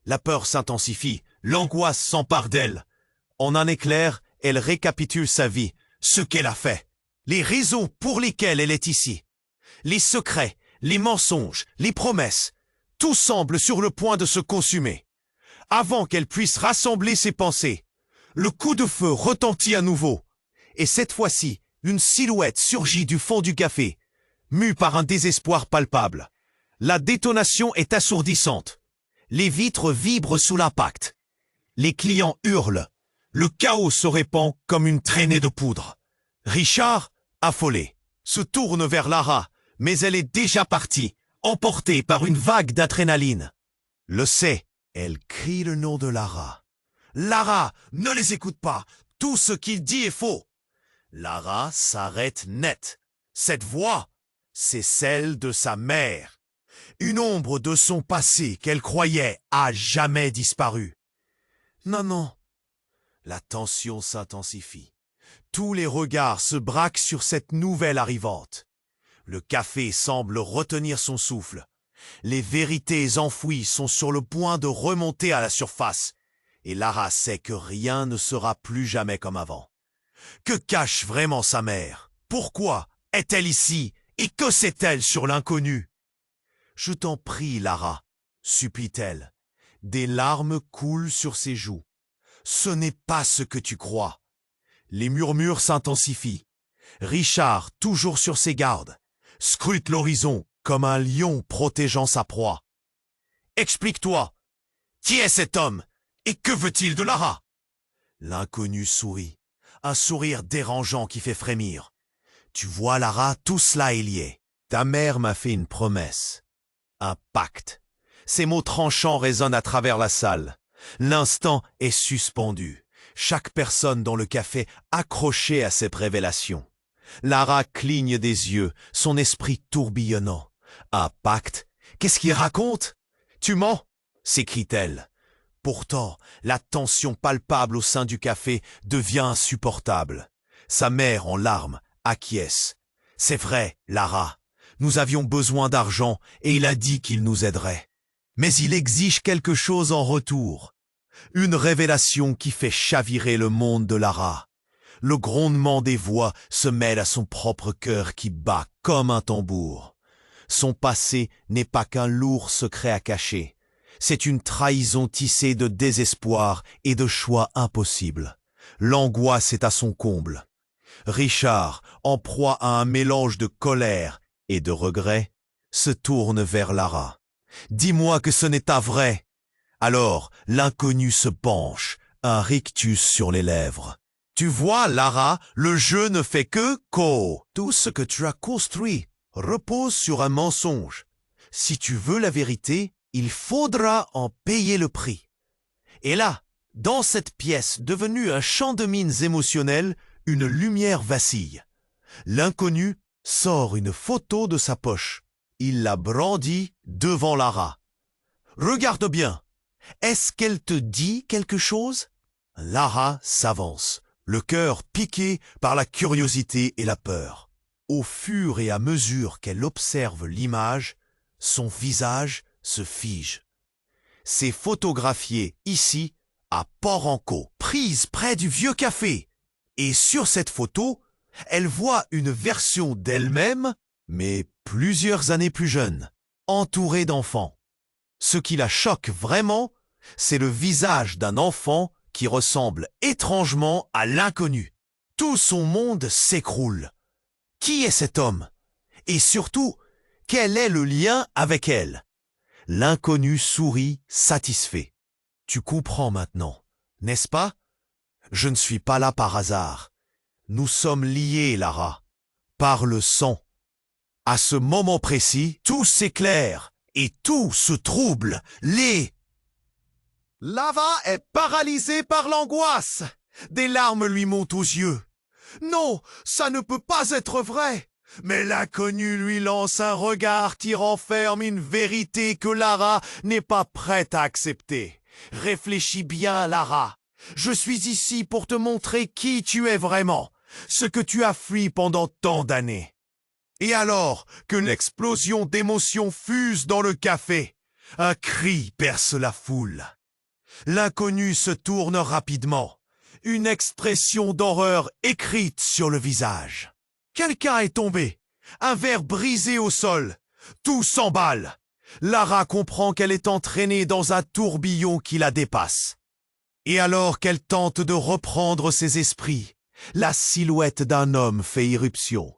La peur s'intensifie. L'angoisse s'empare d'elle. En un éclair, elle récapitule sa vie, ce qu'elle a fait, les raisons pour lesquelles elle est ici. Les secrets, les mensonges, les promesses, tout semble sur le point de se consumer. Avant qu'elle puisse rassembler ses pensées, le coup de feu retentit à nouveau. Et cette fois-ci, une silhouette surgit du fond du café, mue par un désespoir palpable. La détonation est assourdissante. Les vitres vibrent sous l'impact. Les clients hurlent. Le chaos se répand comme une traînée de poudre. Richard, affolé, se tourne vers Lara, mais elle est déjà partie, emportée par une vague d'adrénaline. Le sait, elle crie le nom de Lara. Lara, ne les écoute pas, tout ce qu'il dit est faux. Lara s'arrête net. Cette voix, c'est celle de sa mère. Une ombre de son passé qu'elle croyait à jamais disparu. Non, non. La tension s'intensifie. Tous les regards se braquent sur cette nouvelle arrivante. Le café semble retenir son souffle. Les vérités enfouies sont sur le point de remonter à la surface. Et Lara sait que rien ne sera plus jamais comme avant. Que cache vraiment sa mère? Pourquoi est-elle ici? Et que sait-elle sur l'inconnu? Je t'en prie, Lara, supplie-t-elle. Des larmes coulent sur ses joues. Ce n'est pas ce que tu crois. Les murmures s'intensifient. Richard, toujours sur ses gardes, scrute l'horizon comme un lion protégeant sa proie. Explique-toi. Qui est cet homme? Et que veut-il de Lara? L'inconnu sourit. Un sourire dérangeant qui fait frémir. Tu vois, Lara, tout cela est lié. Ta mère m'a fait une promesse. Un pacte. Ces mots tranchants résonnent à travers la salle. L'instant est suspendu. Chaque personne dans le café accrochée à cette révélation. Lara cligne des yeux, son esprit tourbillonnant. Un pacte? Qu'est-ce qu'il raconte? Tu mens? S'écrie-t-elle. Pourtant, la tension palpable au sein du café devient insupportable. Sa mère, en larmes, acquiesce. C'est vrai, Lara. Nous avions besoin d'argent et il a dit qu'il nous aiderait. Mais il exige quelque chose en retour. Une révélation qui fait chavirer le monde de Lara. Le grondement des voix se mêle à son propre cœur qui bat comme un tambour. Son passé n'est pas qu'un lourd secret à cacher. C'est une trahison tissée de désespoir et de choix impossibles. L'angoisse est à son comble. Richard, en proie à un mélange de colère et de regret, se tourne vers Lara. « Dis-moi que ce n'est pas vrai !» Alors, l'inconnu se penche, un rictus sur les lèvres. « Tu vois, Lara, le jeu ne fait que co. Tout ce que tu as construit repose sur un mensonge. Si tu veux la vérité, il faudra en payer le prix. » Et là, dans cette pièce devenue un champ de mines émotionnel, une lumière vacille. L'inconnu sort une photo de sa poche. Il la brandit devant Lara. « Regarde bien. Est-ce qu'elle te dit quelque chose ?» Lara s'avance, le cœur piqué par la curiosité et la peur. Au fur et à mesure qu'elle observe l'image, son visage se fige. C'est photographié ici à Port-en-Caux, prise près du vieux café. Et sur cette photo, elle voit une version d'elle-même, mais plusieurs années plus jeune, entourée d'enfants. Ce qui la choque vraiment, c'est le visage d'un enfant qui ressemble étrangement à l'inconnu. Tout son monde s'écroule. Qui est cet homme? Et surtout, quel est le lien avec elle? L'inconnu sourit satisfait. Tu comprends maintenant, n'est-ce pas? Je ne suis pas là par hasard. Nous sommes liés, Lara, par le sang. À ce moment précis, tout s'éclaire et tout se trouble. Lara est paralysée par l'angoisse. Des larmes lui montent aux yeux. Non, ça ne peut pas être vrai. Mais l'inconnu lui lance un regard qui renferme une vérité que Lara n'est pas prête à accepter. Réfléchis bien, Lara. Je suis ici pour te montrer qui tu es vraiment, ce que tu as fui pendant tant d'années. Et alors qu'une explosion d'émotions fuse dans le café, un cri perce la foule. L'inconnu se tourne rapidement, une expression d'horreur écrite sur le visage. Quelqu'un est tombé, un verre brisé au sol, tout s'emballe. Lara comprend qu'elle est entraînée dans un tourbillon qui la dépasse. Et alors qu'elle tente de reprendre ses esprits, la silhouette d'un homme fait irruption.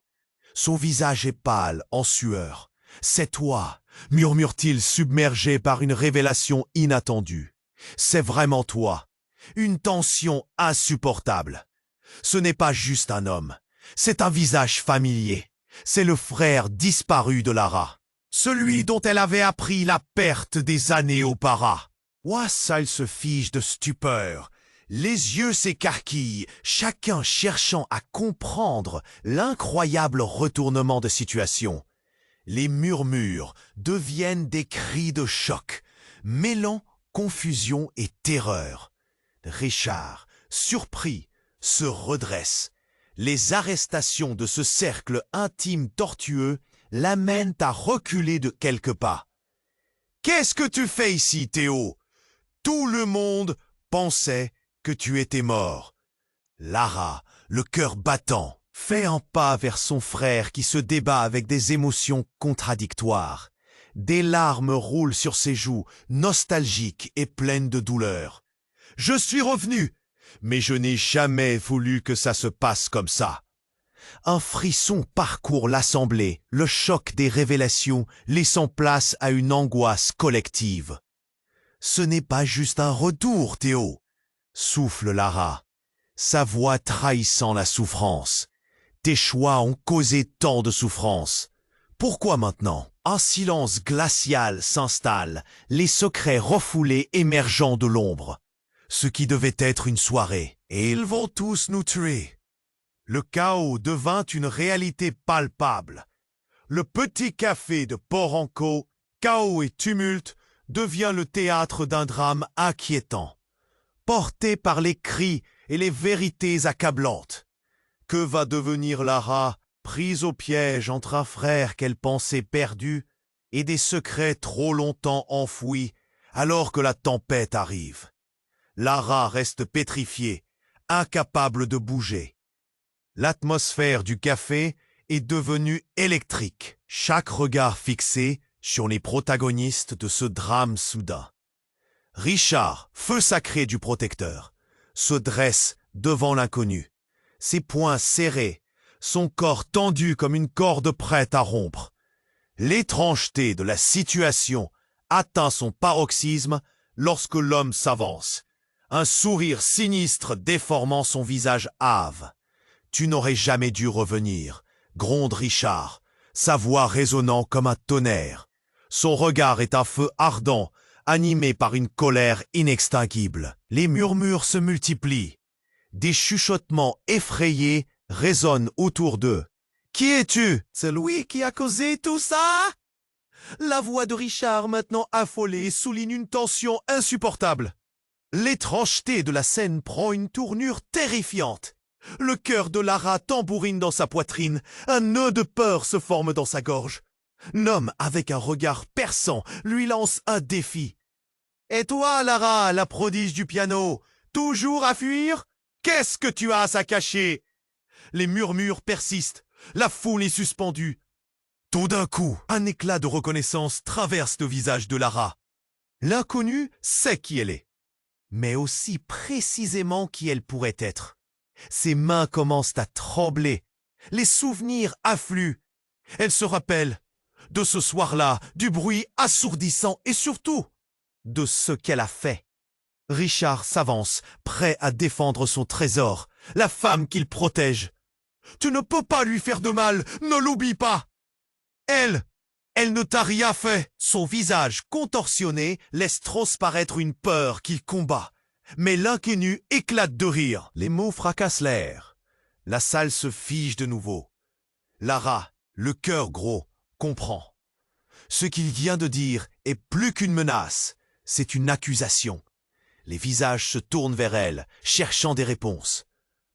Son visage est pâle, en sueur. « C'est toi !» murmure-t-il submergé par une révélation inattendue. « C'est vraiment toi !» Une tension insupportable. Ce n'est pas juste un homme. C'est un visage familier. C'est le frère disparu de Lara. Celui dont elle avait appris la perte des années auparavant. Wassal se fige de stupeur. Les yeux s'écarquillent, chacun cherchant à comprendre l'incroyable retournement de situation. Les murmures deviennent des cris de choc, mêlant confusion et terreur. Richard, surpris, se redresse. Les arrestations de ce cercle intime tortueux l'amènent à reculer de quelques pas. « Qu'est-ce que tu fais ici, Théo ?» Tout le monde pensait que tu étais mort. Lara, le cœur battant, fait un pas vers son frère qui se débat avec des émotions contradictoires. Des larmes roulent sur ses joues, nostalgiques et pleines de douleur. « Je suis revenu, mais je n'ai jamais voulu que ça se passe comme ça. » Un frisson parcourt l'assemblée, le choc des révélations laissant place à une angoisse collective. « Ce n'est pas juste un retour, Théo !» souffle Lara, sa voix trahissant la souffrance. « Tes choix ont causé tant de souffrance. Pourquoi maintenant ?» Un silence glacial s'installe, les secrets refoulés émergeant de l'ombre. Ce qui devait être une soirée, et ils vont tous nous tuer. Le chaos devint une réalité palpable. Le petit café de Port-en-Caux, chaos et tumulte, devient le théâtre d'un drame inquiétant, porté par les cris et les vérités accablantes. Que va devenir Lara, prise au piège entre un frère qu'elle pensait perdu et des secrets trop longtemps enfouis, alors que la tempête arrive? Lara reste pétrifiée, incapable de bouger. L'atmosphère du café est devenue électrique, chaque regard fixé sur les protagonistes de ce drame soudain. Richard, feu sacré du protecteur, se dresse devant l'inconnu, ses poings serrés, son corps tendu comme une corde prête à rompre. L'étrangeté de la situation atteint son paroxysme lorsque l'homme s'avance, un sourire sinistre déformant son visage hâve. « Tu n'aurais jamais dû revenir », gronde Richard, sa voix résonnant comme un tonnerre. Son regard est un feu ardent, animé par une colère inextinguible. Les murmures se multiplient. Des chuchotements effrayés résonnent autour d'eux. « Qui es-tu? C'est lui qui a causé tout ça ?» La voix de Richard, maintenant affolée, souligne une tension insupportable. L'étrangeté de la scène prend une tournure terrifiante. Le cœur de Lara tambourine dans sa poitrine, un nœud de peur se forme dans sa gorge. L'homme, avec un regard perçant, lui lance un défi. « Et toi, Lara, la prodige du piano, toujours à fuir? Qu'est-ce que tu as à cacher? Les murmures persistent, la foule est suspendue. Tout d'un coup, un éclat de reconnaissance traverse le visage de Lara. L'inconnu sait qui elle est, mais aussi précisément qui elle pourrait être. Ses mains commencent à trembler, les souvenirs affluent. Elle se rappelle de ce soir-là, du bruit assourdissant et surtout de ce qu'elle a fait. Richard s'avance, prêt à défendre son trésor, la femme qu'il protège. Tu ne peux pas lui faire de mal, ne l'oublie pas. Elle ne t'a rien fait. Son visage contorsionné laisse transparaître une peur qu'il combat. Mais l'inconnu éclate de rire. Les mots fracassent l'air. La salle se fige de nouveau. Lara, le cœur gros, comprend. Ce qu'il vient de dire est plus qu'une menace, c'est une accusation. Les visages se tournent vers elle, cherchant des réponses.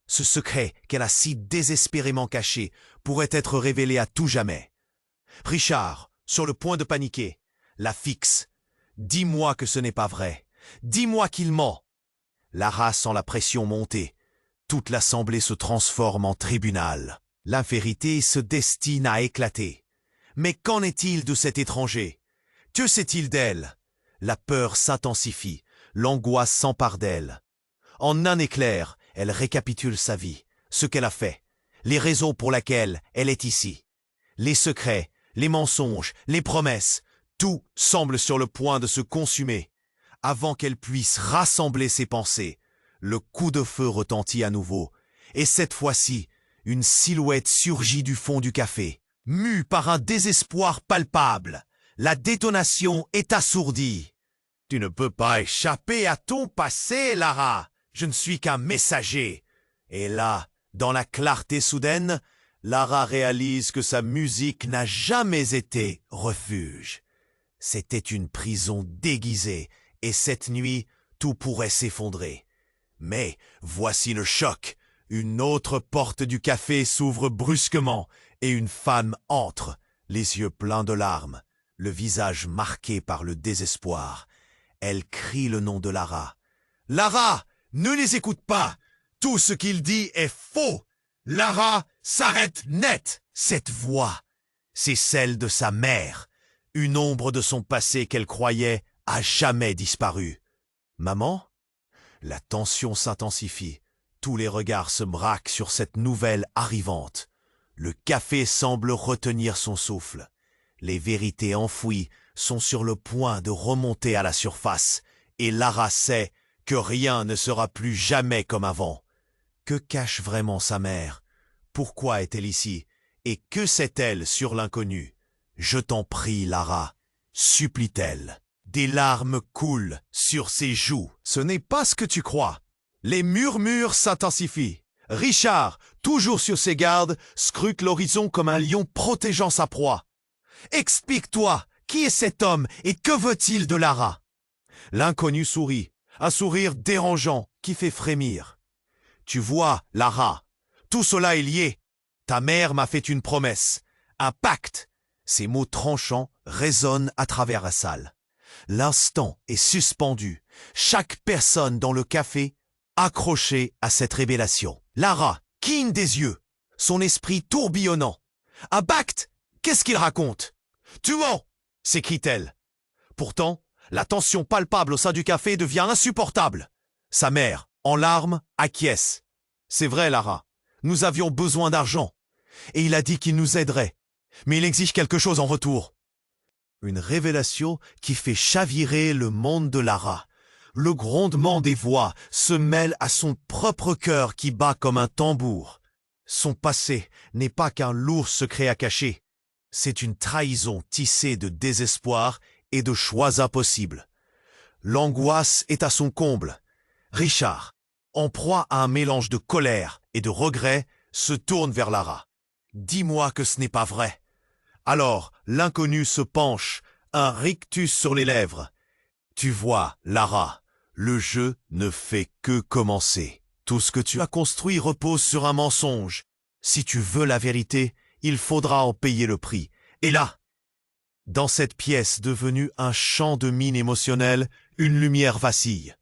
Ce secret qu'elle a si désespérément caché pourrait être révélé à tout jamais. Richard, sur le point de paniquer, la fixe. Dis-moi que ce n'est pas vrai. Dis-moi qu'il ment. Lara sent la pression monter. Toute l'assemblée se transforme en tribunal. La vérité se destine à éclater. Mais qu'en est-il de cet étranger? Que sait-il d'elle? La peur s'intensifie, l'angoisse s'empare d'elle. En un éclair, elle récapitule sa vie, ce qu'elle a fait, les raisons pour lesquelles elle est ici. Les secrets, les mensonges, les promesses, tout semble sur le point de se consumer. Avant qu'elle puisse rassembler ses pensées, le coup de feu retentit à nouveau, et cette fois-ci, une silhouette surgit du fond du café. Mue par un désespoir palpable, la détonation est assourdie. Tu ne peux pas échapper à ton passé, Lara. Je ne suis qu'un messager. Et là, dans la clarté soudaine, Lara réalise que sa musique n'a jamais été refuge. C'était une prison déguisée, et cette nuit, tout pourrait s'effondrer. Mais voici le choc. Une autre porte du café s'ouvre brusquement, et une femme entre, les yeux pleins de larmes, le visage marqué par le désespoir. Elle crie le nom de Lara. « Lara, ne les écoute pas! Tout ce qu'il dit est faux! Lara s'arrête net! » Cette voix, c'est celle de sa mère, une ombre de son passé qu'elle croyait à jamais disparu. « Maman ?» La tension s'intensifie. Tous les regards se braquent sur cette nouvelle arrivante. Le café semble retenir son souffle. Les vérités enfouies sont sur le point de remonter à la surface, et Lara sait que rien ne sera plus jamais comme avant. Que cache vraiment sa mère? Pourquoi est-elle ici? Et que sait-elle sur l'inconnu? Je t'en prie, Lara, supplie-t-elle. Des larmes coulent sur ses joues. Ce n'est pas ce que tu crois. Les murmures s'intensifient. Richard, toujours sur ses gardes, scrute l'horizon comme un lion protégeant sa proie. Explique-toi, qui est cet homme et que veut-il de Lara? L'inconnu sourit, un sourire dérangeant qui fait frémir. Tu vois, Lara, tout cela est lié. Ta mère m'a fait une promesse, un pacte. Ces mots tranchants résonnent à travers la salle. L'instant est suspendu. Chaque personne dans le café accrochée à cette révélation. Lara cligne des yeux, son esprit tourbillonnant. Un pacte? Qu'est-ce qu'il raconte? Tu mens! S'écrie-t-elle. Pourtant, la tension palpable au sein du café devient insupportable. Sa mère, en larmes, acquiesce. C'est vrai, Lara, nous avions besoin d'argent. Et il a dit qu'il nous aiderait. Mais il exige quelque chose en retour. Une révélation qui fait chavirer le monde de Lara. Le grondement des voix se mêle à son propre cœur qui bat comme un tambour. Son passé n'est pas qu'un lourd secret à cacher. C'est une trahison tissée de désespoir et de choix impossibles. L'angoisse est à son comble. Richard, en proie à un mélange de colère et de regret, se tourne vers Lara. « Dis-moi que ce n'est pas vrai. » Alors, l'inconnu se penche, un rictus sur les lèvres. « Tu vois, Lara, le jeu ne fait que commencer. Tout ce que tu as construit repose sur un mensonge. Si tu veux la vérité, il faudra en payer le prix. Et là, Dans cette pièce devenue un champ de mine émotionnel, une lumière vacille.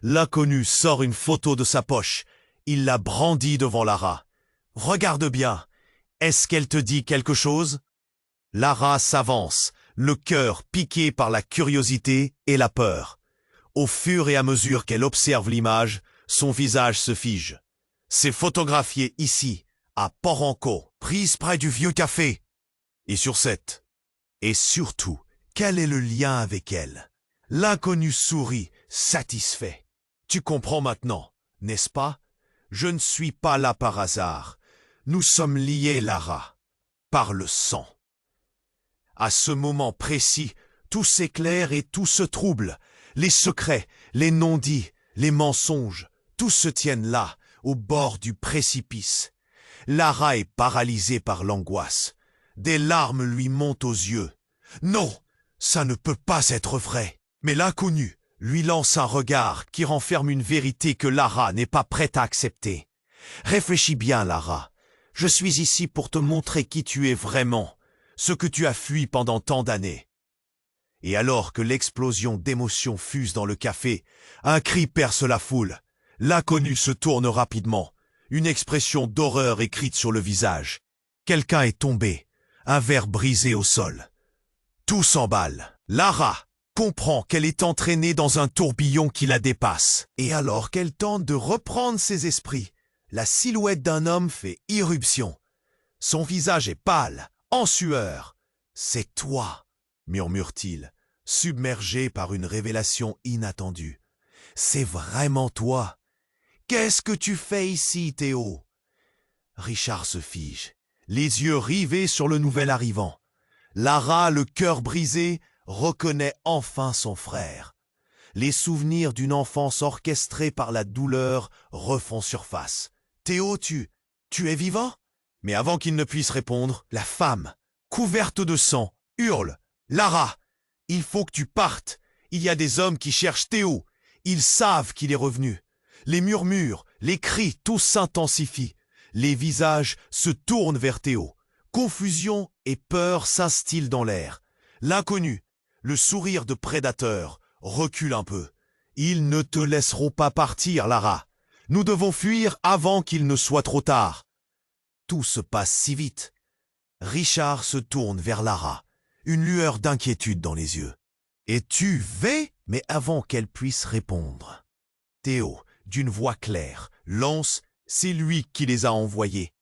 L'inconnu sort une photo de sa poche. Il la brandit devant Lara. « Regarde bien. Est-ce qu'elle te dit quelque chose ?» Lara s'avance, le cœur piqué par la curiosité et la peur. Au fur et à mesure qu'elle observe l'image, son visage se fige. C'est photographié ici, à Poranko, prise près du vieux café. Et sur cette. Et surtout, quel est le lien avec elle? L'inconnu sourit, satisfait. Tu comprends maintenant, n'est-ce pas? Je ne suis pas là par hasard. Nous sommes liés, Lara, par le sang. À ce moment précis, tout s'éclaire et tout se trouble. Les secrets, les non-dits, les mensonges, tout se tiennent là, au bord du précipice. Lara est paralysée par l'angoisse. Des larmes lui montent aux yeux. Non, ça ne peut pas être vrai. Mais l'inconnu lui lance un regard qui renferme une vérité que Lara n'est pas prête à accepter. Réfléchis bien, Lara. Je suis ici pour te montrer qui tu es vraiment, ce que tu as fui pendant tant d'années. Et alors que l'explosion d'émotion fuse dans le café, un cri perce la foule. L'inconnu se tourne rapidement, une expression d'horreur écrite sur le visage. Quelqu'un est tombé, un verre brisé au sol. Tout s'emballe. Lara comprend qu'elle est entraînée dans un tourbillon qui la dépasse. Et alors qu'elle tente de reprendre ses esprits, la silhouette d'un homme fait irruption. Son visage est pâle, en sueur. « C'est toi !» murmure-t-il, submergé par une révélation inattendue. « C'est vraiment toi ! Qu'est-ce que tu fais ici, Théo ?» Richard se fige, les yeux rivés sur le nouvel arrivant. Lara, le cœur brisé, reconnaît enfin son frère. Les souvenirs d'une enfance orchestrée par la douleur refont surface. « Théo, tu es vivant ?» Mais avant qu'il ne puisse répondre, la femme, couverte de sang, hurle « Lara, il faut que tu partes. Il y a des hommes qui cherchent Théo. Ils savent qu'il est revenu. » Les murmures, les cris, tout s'intensifie. Les visages se tournent vers Théo. Confusion et peur s'instillent dans l'air. L'inconnu, le sourire de prédateur, recule un peu. « Ils ne te laisseront pas partir, Lara. Nous devons fuir avant qu'il ne soit trop tard. » Tout se passe si vite. Richard se tourne vers Lara, une lueur d'inquiétude dans les yeux. « Et tu vas ?» Mais avant qu'elle puisse répondre, Théo, d'une voix claire, lance « C'est lui qui les a envoyés. »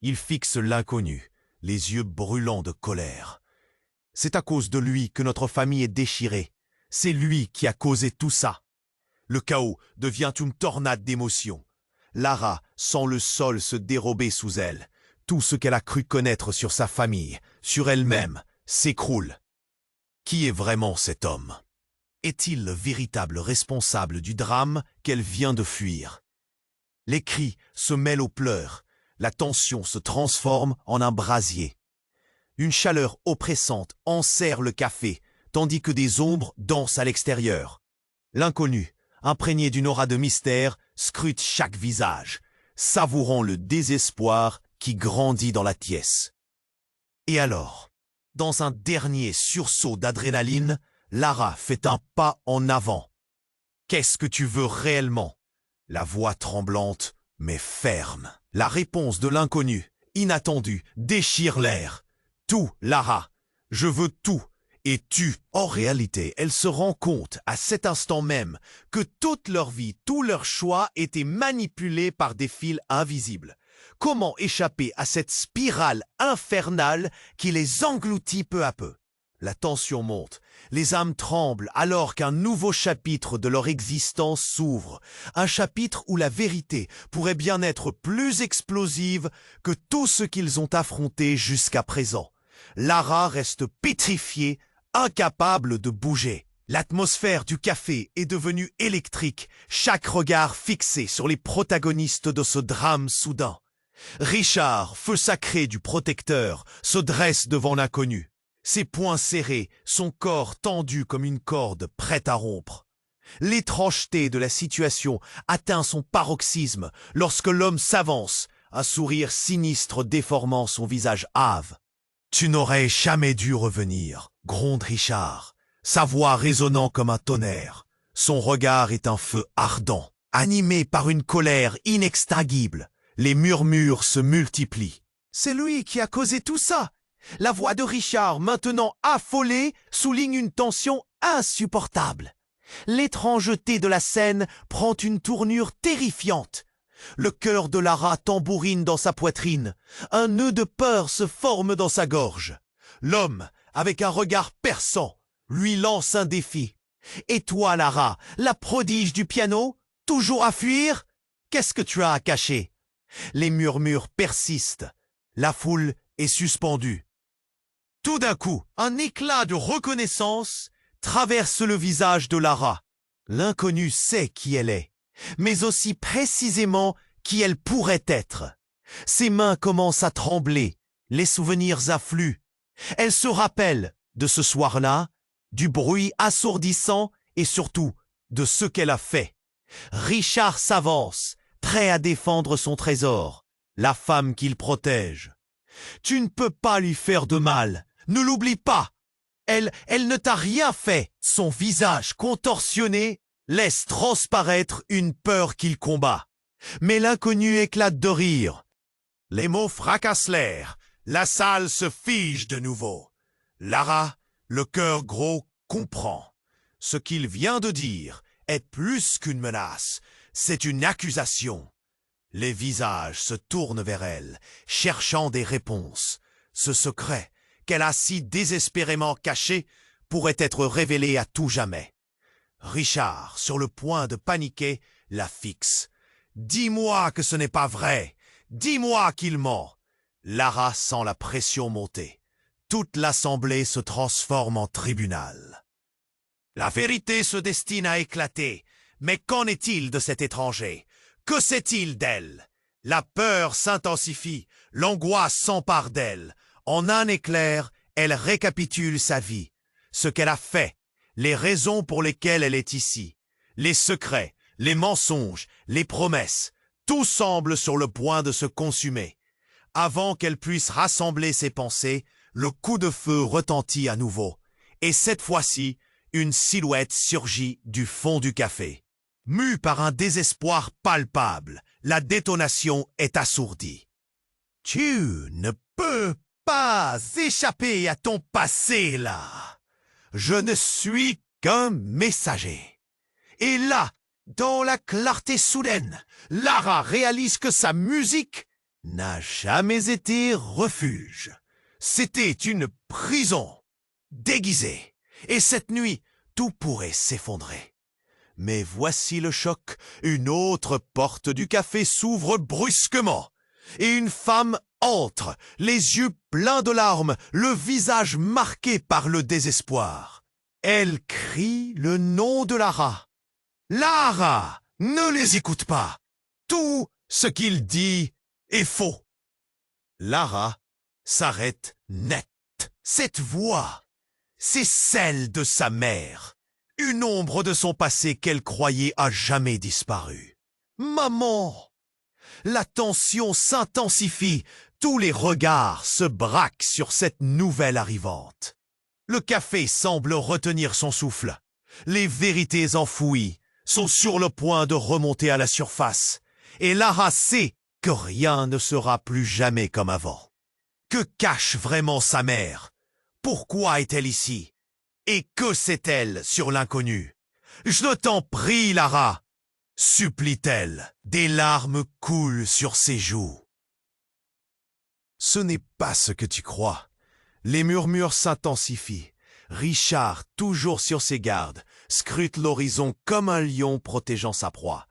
Il fixe l'inconnu, les yeux brûlants de colère. « C'est à cause de lui que notre famille est déchirée. C'est lui qui a causé tout ça. » Le chaos devient une tornade d'émotions. Lara sent le sol se dérober sous elle. Tout ce qu'elle a cru connaître sur sa famille, sur elle-même, s'écroule. Qui est vraiment cet homme? Est-il le véritable responsable du drame qu'elle vient de fuir? Les cris se mêlent aux pleurs. La tension se transforme en un brasier. Une chaleur oppressante enserre le café, tandis que des ombres dansent à l'extérieur. L'inconnu, imprégné d'une aura de mystère, scrute chaque visage, savourant le désespoir qui grandit dans la pièce. Et alors, dans un dernier sursaut d'adrénaline, Lara fait un pas en avant. « Qu'est-ce que tu veux réellement ?» La voix tremblante, mais ferme. La réponse de l'inconnu, inattendue, déchire l'air. « Tout, Lara. Je veux tout. Et tu. » En réalité, elle se rend compte, à cet instant même, que toute leur vie, tous leurs choix étaient manipulés par des fils invisibles. Comment échapper à cette spirale infernale qui les engloutit peu à peu? La tension monte, les âmes tremblent alors qu'un nouveau chapitre de leur existence s'ouvre. Un chapitre où la vérité pourrait bien être plus explosive que tout ce qu'ils ont affronté jusqu'à présent. Lara reste pétrifiée, incapable de bouger. L'atmosphère du café est devenue électrique, chaque regard fixé sur les protagonistes de ce drame soudain. Richard, feu sacré du protecteur, se dresse devant l'inconnu. Ses poings serrés, son corps tendu comme une corde prête à rompre. L'étrangeté de la situation atteint son paroxysme lorsque l'homme s'avance, un sourire sinistre déformant son visage hâve. « Tu n'aurais jamais dû revenir. gronde Richard, sa voix résonnant comme un tonnerre. Son regard est un feu ardent, animé par une colère inextinguible. Les murmures se multiplient. C'est lui qui a causé tout ça. La voix de Richard, maintenant affolée, souligne une tension insupportable. L'étrangeté de la scène prend une tournure terrifiante. Le cœur de Lara tambourine dans sa poitrine. Un nœud de peur se forme dans sa gorge. L'homme, avec un regard perçant, lui lance un défi. « Et toi, Lara, la prodige du piano, toujours à fuir? Qu'est-ce que tu as à cacher ?» Les murmures persistent. La foule est suspendue. Tout d'un coup, un éclat de reconnaissance traverse le visage de Lara. L'inconnu sait qui elle est, mais aussi précisément qui elle pourrait être. Ses mains commencent à trembler, les souvenirs affluent. Elle se rappelle de ce soir-là, du bruit assourdissant et surtout de ce qu'elle a fait. Richard s'avance, prêt à défendre son trésor, la femme qu'il protège. Tu ne peux pas lui faire de mal, ne l'oublie pas. Elle ne t'a rien fait. Son visage contorsionné laisse transparaître une peur qu'il combat. Mais l'inconnu éclate de rire. Les mots fracassent l'air. La salle se fige de nouveau. Lara, le cœur gros, comprend. Ce qu'il vient de dire est plus qu'une menace. C'est une accusation. Les visages se tournent vers elle, cherchant des réponses. Ce secret qu'elle a si désespérément caché pourrait être révélé à tout jamais. Richard, sur le point de paniquer, la fixe. « Dis-moi que ce n'est pas vrai. Dis-moi qu'il ment. » Lara sent la pression monter. Toute l'assemblée se transforme en tribunal. La vérité se destine à éclater. Mais qu'en est-il de cet étranger? Que sait-il d'elle? La peur s'intensifie, l'angoisse s'empare d'elle. En un éclair, elle récapitule sa vie, ce qu'elle a fait, les raisons pour lesquelles elle est ici, les secrets, les mensonges, les promesses, tout semble sur le point de se consumer. Avant qu'elle puisse rassembler ses pensées, le coup de feu retentit à nouveau, et cette fois-ci, une silhouette surgit du fond du café. Mue par un désespoir palpable, la détonation est assourdie. « Tu ne peux pas échapper à ton passé, là. Je ne suis qu'un messager. » Et là, dans la clarté soudaine, Lara réalise que sa musique n'a jamais été refuge. C'était une prison, déguisée. Et cette nuit, tout pourrait s'effondrer. Mais voici le choc, une autre porte du café s'ouvre brusquement. Et une femme entre, les yeux pleins de larmes, le visage marqué par le désespoir. Elle crie le nom de Lara. « Lara, ne les écoute pas. Tout ce qu'il dit est faux. » Lara s'arrête net. Cette voix, c'est celle de sa mère. Une ombre de son passé qu'elle croyait à jamais disparu. « Maman !» La tension s'intensifie, tous les regards se braquent sur cette nouvelle arrivante. Le café semble retenir son souffle. Les vérités enfouies sont sur le point de remonter à la surface. Et Lara sait que rien ne sera plus jamais comme avant. Que cache vraiment sa mère? Pourquoi est-elle ici? Et que sait-elle sur l'inconnu? « Je t'en prie, Lara !» supplie-t-elle. Des larmes coulent sur ses joues. Ce n'est pas ce que tu crois. Les murmures s'intensifient. Richard, toujours sur ses gardes, scrute l'horizon comme un lion protégeant sa proie.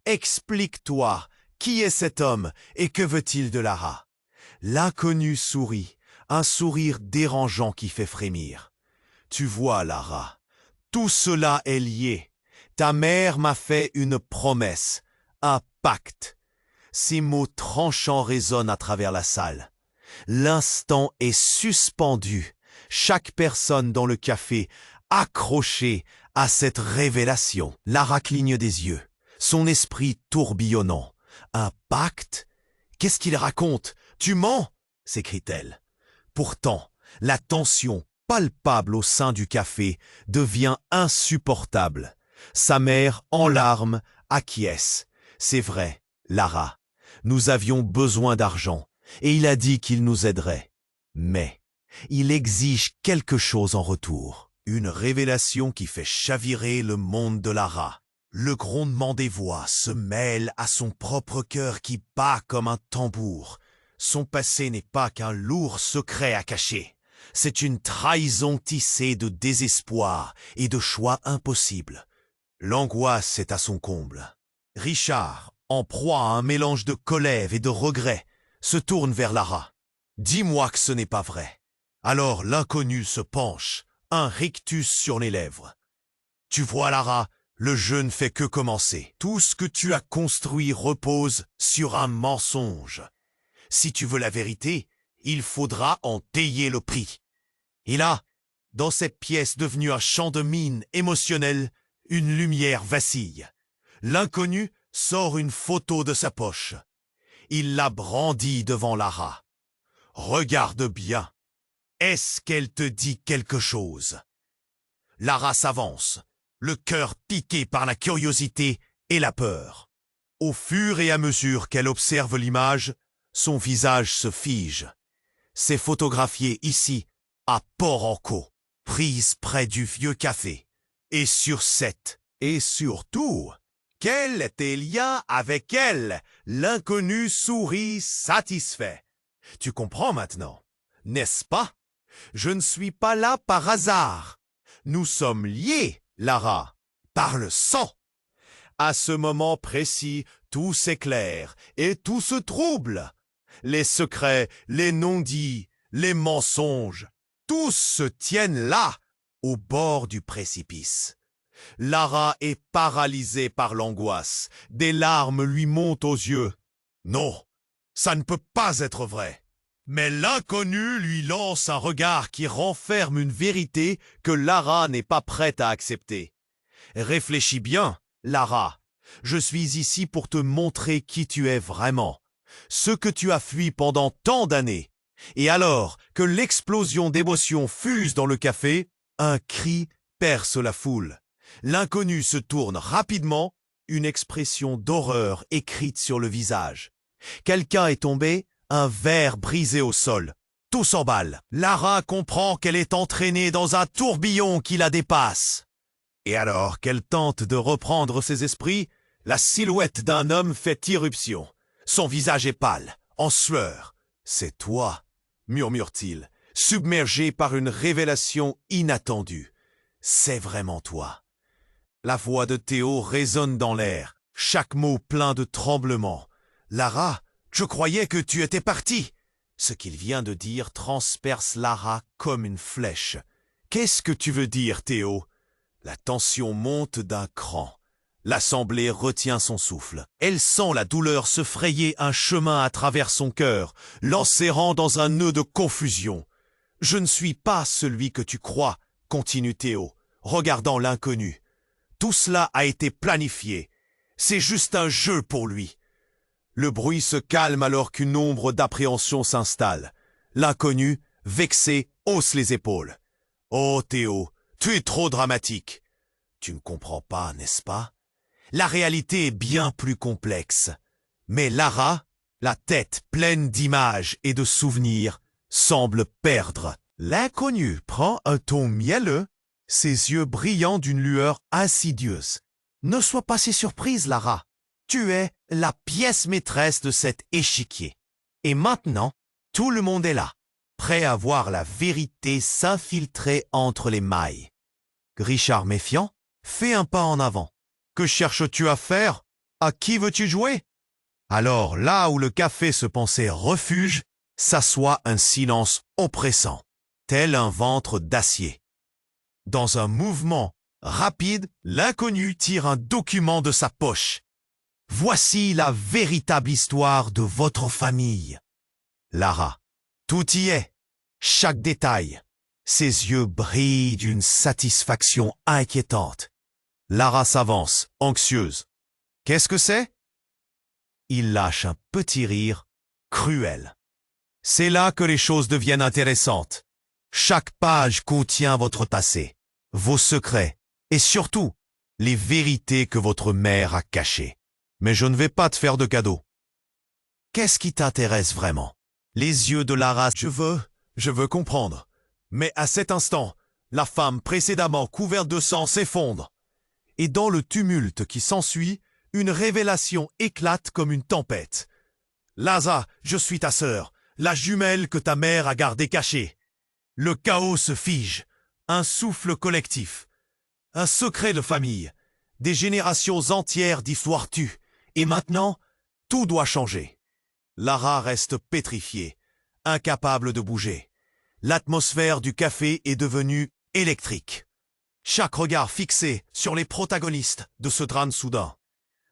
Explique-toi, qui est cet homme et que veut-il de Lara? L'inconnu sourit, un sourire dérangeant qui fait frémir. Tu vois, Lara, tout cela est lié. Ta mère m'a fait une promesse, un pacte. Ces mots tranchants résonnent à travers la salle. L'instant est suspendu. Chaque personne dans le café, accrochée à cette révélation. Lara cligne des yeux, son esprit tourbillonnant. Un pacte? Qu'est-ce qu'il raconte? Tu mens? S'écrie-t-elle. Pourtant, la tension palpable au sein du café, devient insupportable. Sa mère, en larmes, acquiesce. C'est vrai, Lara, nous avions besoin d'argent, et il a dit qu'il nous aiderait. Mais il exige quelque chose en retour. Une révélation qui fait chavirer le monde de Lara. Le grondement des voix se mêle à son propre cœur qui bat comme un tambour. Son passé n'est pas qu'un lourd secret à cacher. C'est une trahison tissée de désespoir et de choix impossibles. L'angoisse est à son comble. Richard, en proie à un mélange de colère et de regret, se tourne vers Lara. « Dis-moi que ce n'est pas vrai. » Alors l'inconnu se penche, un rictus sur les lèvres. « Tu vois, Lara, le jeu ne fait que commencer. Tout ce que tu as construit repose sur un mensonge. Si tu veux la vérité, il faudra en payer le prix. » Et là, dans cette pièce devenue un champ de mine émotionnel, une lumière vacille. L'inconnu sort une photo de sa poche. Il la brandit devant Lara. « Regarde bien. Est-ce qu'elle te dit quelque chose ?» Lara s'avance, le cœur piqué par la curiosité et la peur. Au fur et à mesure qu'elle observe l'image, son visage se fige. C'est photographié ici, à Port-en-Caux, prise près du vieux café. Et sur cette, et surtout, quel est tes liens avec elle? L'inconnu sourit satisfait. Tu comprends maintenant, n'est-ce pas? Je ne suis pas là par hasard. Nous sommes liés, Lara, par le sang. À ce moment précis, tout s'éclaire et tout se trouble. Les secrets, les non-dits, les mensonges, tous se tiennent là, au bord du précipice. Lara est paralysée par l'angoisse. Des larmes lui montent aux yeux. Non, ça ne peut pas être vrai. Mais l'inconnu lui lance un regard qui renferme une vérité que Lara n'est pas prête à accepter. Réfléchis bien, Lara. Je suis ici pour te montrer qui tu es vraiment. Ce que tu as fui pendant tant d'années. Et alors que l'explosion d'émotions fuse dans le café, un cri perce la foule. L'inconnu se tourne rapidement, une expression d'horreur écrite sur le visage. Quelqu'un est tombé, un verre brisé au sol. Tout s'emballe. Lara comprend qu'elle est entraînée dans un tourbillon qui la dépasse. Et alors qu'elle tente de reprendre ses esprits, la silhouette d'un homme fait irruption. Son visage est pâle, en sueur. « C'est toi », murmure-t-il, submergé par une révélation inattendue. « C'est vraiment toi. » La voix de Théo résonne dans l'air, chaque mot plein de tremblement. « Lara, je croyais que tu étais partie !» Ce qu'il vient de dire transperce Lara comme une flèche. « Qu'est-ce que tu veux dire, Théo ?» La tension monte d'un cran. L'assemblée retient son souffle. Elle sent la douleur se frayer un chemin à travers son cœur, l'enserrant dans un nœud de confusion. « Je ne suis pas celui que tu crois », continue Théo, regardant l'inconnu. Tout cela a été planifié. C'est juste un jeu pour lui. Le bruit se calme alors qu'une ombre d'appréhension s'installe. L'inconnu, vexé, hausse les épaules. « Oh Théo, tu es trop dramatique. » Tu ne comprends pas, n'est-ce pas? La réalité est bien plus complexe. Mais Lara, la tête pleine d'images et de souvenirs, semble perdre. L'inconnu prend un ton mielleux, ses yeux brillants d'une lueur insidieuse. Ne sois pas si surprise, Lara. Tu es la pièce maîtresse de cet échiquier. Et maintenant, tout le monde est là, prêt à voir la vérité s'infiltrer entre les mailles. Richard méfiant, fais un pas en avant. Que cherches-tu à faire? À qui veux-tu jouer? Alors là où le café se pensait refuge, s'assoit un silence oppressant, tel un ventre d'acier. Dans un mouvement rapide, l'inconnu tire un document de sa poche. Voici la véritable histoire de votre famille. Lara, tout y est, chaque détail. Ses yeux brillent d'une satisfaction inquiétante. Lara s'avance, anxieuse. Qu'est-ce que c'est? Il lâche un petit rire, cruel. C'est là que les choses deviennent intéressantes. Chaque page contient votre passé, vos secrets et surtout les vérités que votre mère a cachées. Mais je ne vais pas te faire de cadeau. Qu'est-ce qui t'intéresse vraiment? Les yeux de Lara, je veux comprendre. Mais à cet instant, la femme précédemment couverte de sang s'effondre. Et dans le tumulte qui s'ensuit, une révélation éclate comme une tempête. Laza, je suis ta sœur, la jumelle que ta mère a gardée cachée. Le chaos se fige, un souffle collectif, un secret de famille, des générations entières d'histoires tues. Et maintenant, tout doit changer. Lara reste pétrifiée, incapable de bouger. L'atmosphère du café est devenue électrique. Chaque regard fixé sur les protagonistes de ce drame soudain.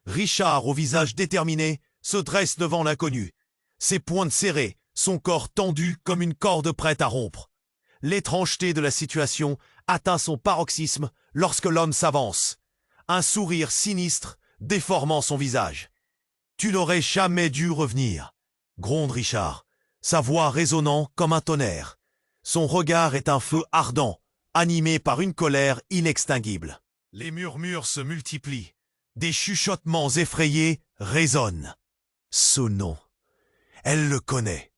Richard, au visage déterminé, se dresse devant l'inconnu. Ses poings serrés, son corps tendu comme une corde prête à rompre. L'étrangeté de la situation atteint son paroxysme lorsque l'homme s'avance. Un sourire sinistre déformant son visage. « Tu n'aurais jamais dû revenir », gronde Richard, sa voix résonnant comme un tonnerre. Son regard est un feu ardent, animé par une colère inextinguible. Les murmures se multiplient. Des chuchotements effrayés résonnent. Ce nom, elle le connaît.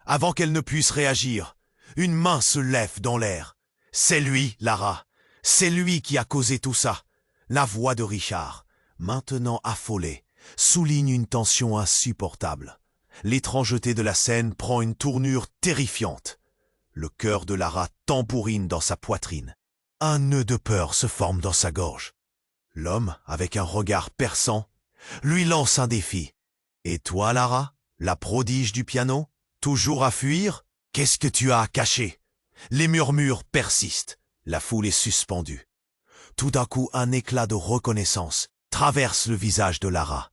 Avant qu'elle ne puisse réagir, une main se lève dans l'air. C'est lui, Lara. C'est lui qui a causé tout ça. La voix de Richard, maintenant affolée, souligne une tension insupportable. L'étrangeté de la scène prend une tournure terrifiante. Le cœur de Lara tambourine dans sa poitrine. Un nœud de peur se forme dans sa gorge. L'homme, avec un regard perçant, lui lance un défi. « Et toi, Lara, la prodige du piano, toujours à fuir? Qu'est-ce que tu as à cacher ?» Les murmures persistent. La foule est suspendue. Tout d'un coup, un éclat de reconnaissance traverse le visage de Lara.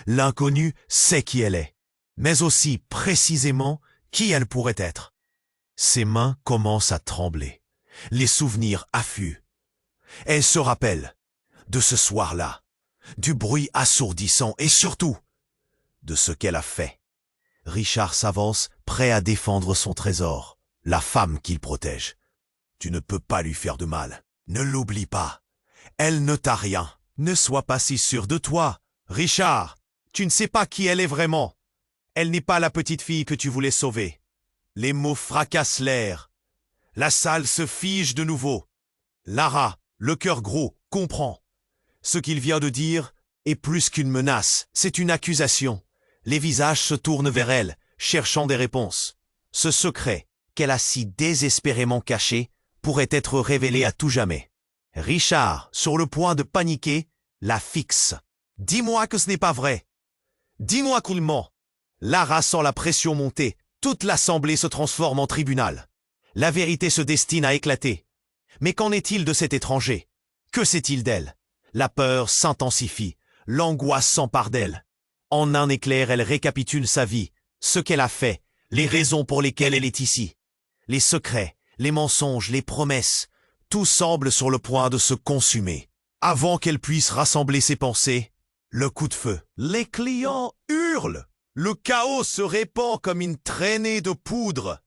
L'inconnu sait qui elle est, mais aussi précisément qui elle pourrait être. Ses mains commencent à trembler. Les souvenirs affluent. Elle se rappelle de ce soir-là, du bruit assourdissant et surtout de ce qu'elle a fait. Richard s'avance, prêt à défendre son trésor, la femme qu'il protège. Tu ne peux pas lui faire de mal. Ne l'oublie pas. Elle ne t'a rien. Ne sois pas si sûr de toi. Richard, tu ne sais pas qui elle est vraiment. Elle n'est pas la petite fille que tu voulais sauver. Les mots fracassent l'air. La salle se fige de nouveau. Lara, le cœur gros, comprend. Ce qu'il vient de dire est plus qu'une menace, c'est une accusation. Les visages se tournent vers elle, cherchant des réponses. Ce secret, qu'elle a si désespérément caché, pourrait être révélé à tout jamais. Richard, sur le point de paniquer, la fixe. « Dis-moi que ce n'est pas vrai. Dis-moi qu'il ment. » Lara sent la pression monter. Toute l'assemblée se transforme en tribunal. La vérité se destine à éclater. Mais qu'en est-il de cet étranger? Que sait-il d'elle? La peur s'intensifie. L'angoisse s'empare d'elle. En un éclair, elle récapitule sa vie, ce qu'elle a fait, les raisons pour lesquelles elle est ici. Les secrets, les mensonges, les promesses, tout semble sur le point de se consumer. Avant qu'elle puisse rassembler ses pensées, le coup de feu. Les clients hurlent. Le chaos se répand comme une traînée de poudre.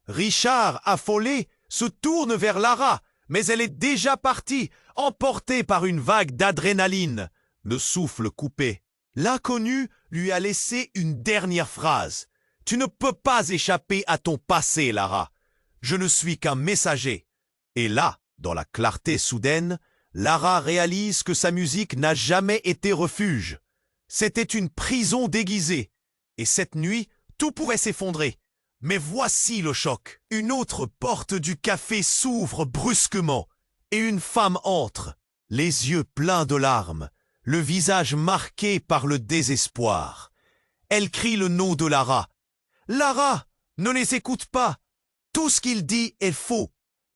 Richard, affolé, se tourne vers Lara, mais elle est déjà partie, emportée par une vague d'adrénaline. Le souffle coupé. L'inconnu lui a laissé une dernière phrase. « Tu ne peux pas échapper à ton passé, Lara. Je ne suis qu'un messager. » Et là, dans la clarté soudaine, Lara réalise que sa musique n'a jamais été refuge. C'était une prison déguisée. Et cette nuit, tout pourrait s'effondrer. Mais voici le choc. Une autre porte du café s'ouvre brusquement et une femme entre, les yeux pleins de larmes, le visage marqué par le désespoir. Elle crie le nom de Lara. « Lara, ne les écoute pas. Tout ce qu'il dit est faux. »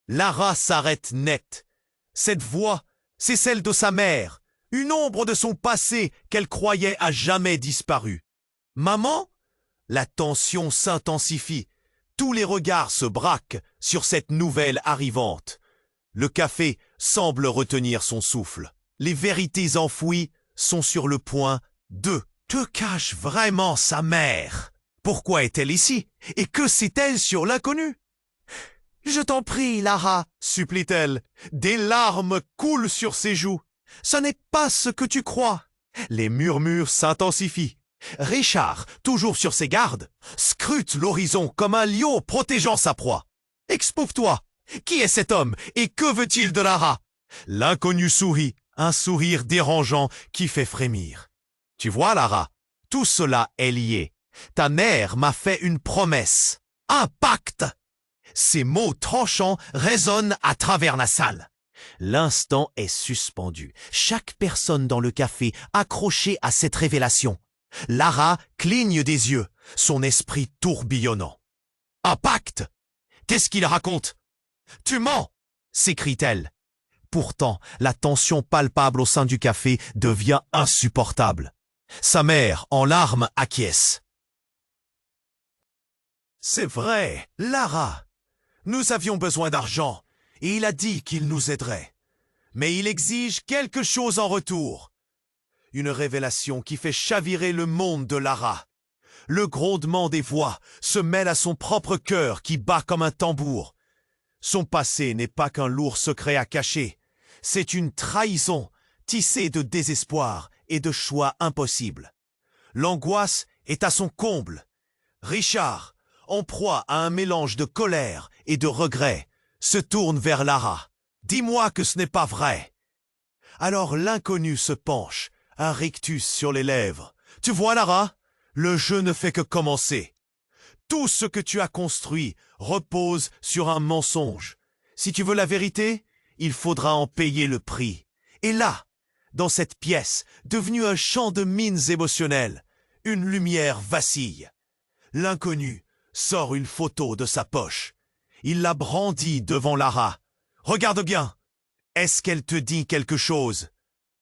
Lara s'arrête net. Cette voix, c'est celle de sa mère, une ombre de son passé qu'elle croyait à jamais disparu. « Maman ?» La tension s'intensifie. Tous les regards se braquent sur cette nouvelle arrivante. Le café semble retenir son souffle. Les vérités enfouies sont sur le point de... Que cache vraiment sa mère? Pourquoi est-elle ici? Et que sait-elle sur l'inconnu? Je t'en prie, Lara, supplie-t-elle. Des larmes coulent sur ses joues. Ce n'est pas ce que tu crois. Les murmures s'intensifient. Richard, toujours sur ses gardes, scrute l'horizon comme un lion protégeant sa proie. Expouve-toi. Qui est cet homme et que veut-il de Lara? L'inconnu sourit, un sourire dérangeant qui fait frémir. Tu vois, Lara, tout cela est lié. Ta mère m'a fait une promesse. Un pacte! Ces mots tranchants résonnent à travers la salle. L'instant est suspendu. Chaque personne dans le café accrochée à cette révélation. Lara cligne des yeux, son esprit tourbillonnant. Un pacte? Qu'est-ce qu'il raconte? Tu mens! S'écrie-t-elle. Pourtant, la tension palpable au sein du café devient insupportable. Sa mère, en larmes, acquiesce. C'est vrai, Lara. Nous avions besoin d'argent, et il a dit qu'il nous aiderait. Mais il exige quelque chose en retour. Une révélation qui fait chavirer le monde de Lara. Le grondement des voix se mêle à son propre cœur qui bat comme un tambour. Son passé n'est pas qu'un lourd secret à cacher. C'est une trahison tissée de désespoir et de choix impossibles. L'angoisse est à son comble. Richard, en proie à un mélange de colère et de regret, se tourne vers Lara. « Dis-moi que ce n'est pas vrai !» Alors l'inconnu se penche, un rictus sur les lèvres. « Tu vois, Lara, le jeu ne fait que commencer. Tout ce que tu as construit repose sur un mensonge. Si tu veux la vérité, il faudra en payer le prix. » Et là, dans cette pièce, devenue un champ de mines émotionnelles, une lumière vacille. L'inconnu sort une photo de sa poche. Il la brandit devant Lara. « Regarde bien. Est-ce qu'elle te dit quelque chose ?»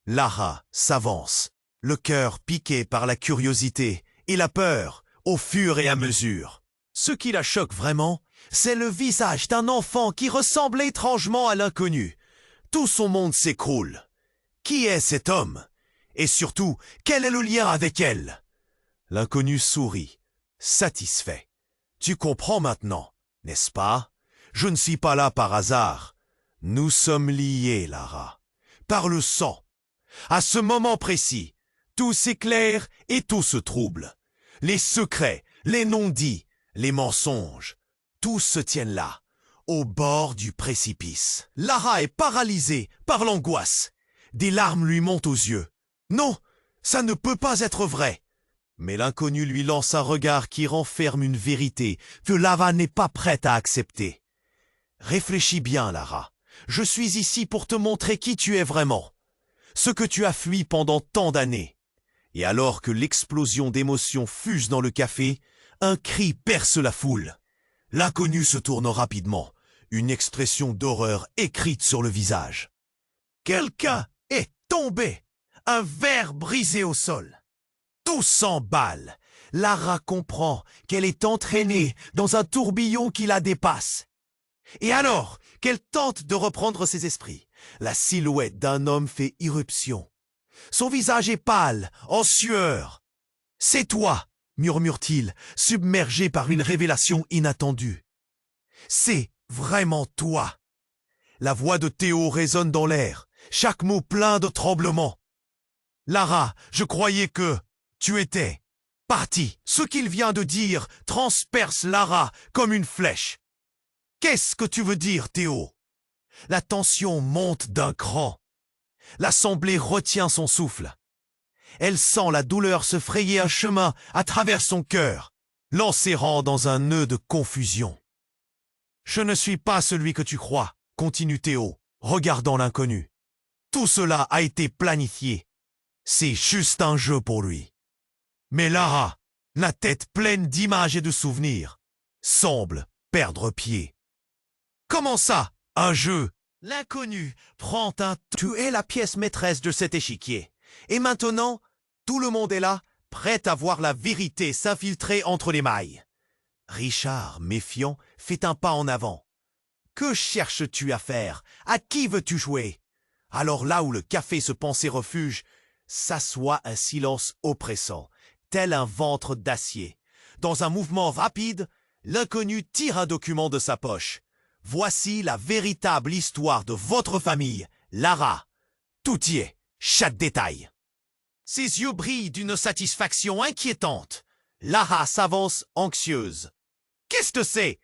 Lara s'avance, le cœur piqué par la curiosité et la peur au fur et à mesure. Ce qui la choque vraiment, c'est le visage d'un enfant qui ressemble étrangement à l'inconnu. Tout son monde s'écroule. Qui est cet homme? Et surtout, quel est le lien avec elle? L'inconnu sourit, satisfait. Tu comprends maintenant, n'est-ce pas? Je ne suis pas là par hasard. Nous sommes liés, Lara, par le sang. À ce moment précis, tout s'éclaire et tout se trouble. Les secrets, les non-dits, les mensonges, tous se tiennent là, au bord du précipice. Lara est paralysée par l'angoisse. Des larmes lui montent aux yeux. Non, ça ne peut pas être vrai. Mais l'inconnu lui lance un regard qui renferme une vérité que Lara n'est pas prête à accepter. Réfléchis bien, Lara. Je suis ici pour te montrer qui tu es vraiment. Ce que tu as fui pendant tant d'années. Et alors que l'explosion d'émotions fuse dans le café, un cri perce la foule. L'inconnu se tourne rapidement, une expression d'horreur écrite sur le visage. Quelqu'un est tombé, un verre brisé au sol. Tout s'emballe. Lara comprend qu'elle est entraînée dans un tourbillon qui la dépasse. Et alors qu'elle tente de reprendre ses esprits, la silhouette d'un homme fait irruption. Son visage est pâle, en sueur. « C'est toi !» murmure-t-il, submergé par une révélation inattendue. « C'est vraiment toi !» La voix de Théo résonne dans l'air, chaque mot plein de tremblements. « Lara, je croyais que tu étais parti. » Ce qu'il vient de dire transperce Lara comme une flèche. « Qu'est-ce que tu veux dire, Théo ?» La tension monte d'un cran. L'assemblée retient son souffle. Elle sent la douleur se frayer un chemin à travers son cœur, l'enserrant dans un nœud de confusion. « Je ne suis pas celui que tu crois, » continue Théo, regardant l'inconnu. « Tout cela a été planifié. C'est juste un jeu pour lui. » Mais Lara, la tête pleine d'images et de souvenirs, semble perdre pied. « Comment ça, un jeu ?» L'inconnu prend un... Tu es la pièce maîtresse de cet échiquier. Et maintenant, tout le monde est là, prêt à voir la vérité s'infiltrer entre les mailles. Richard, méfiant, fait un pas en avant. Que cherches-tu à faire? À qui veux-tu jouer? Alors là où le café se pensait refuge, s'assoit un silence oppressant, tel un ventre d'acier. Dans un mouvement rapide, l'inconnu tire un document de sa poche. voici la véritable histoire de votre famille, Lara. Tout y est, chaque détail. Ses yeux brillent d'une satisfaction inquiétante. Lara s'avance anxieuse. Qu'est-ce que c'est?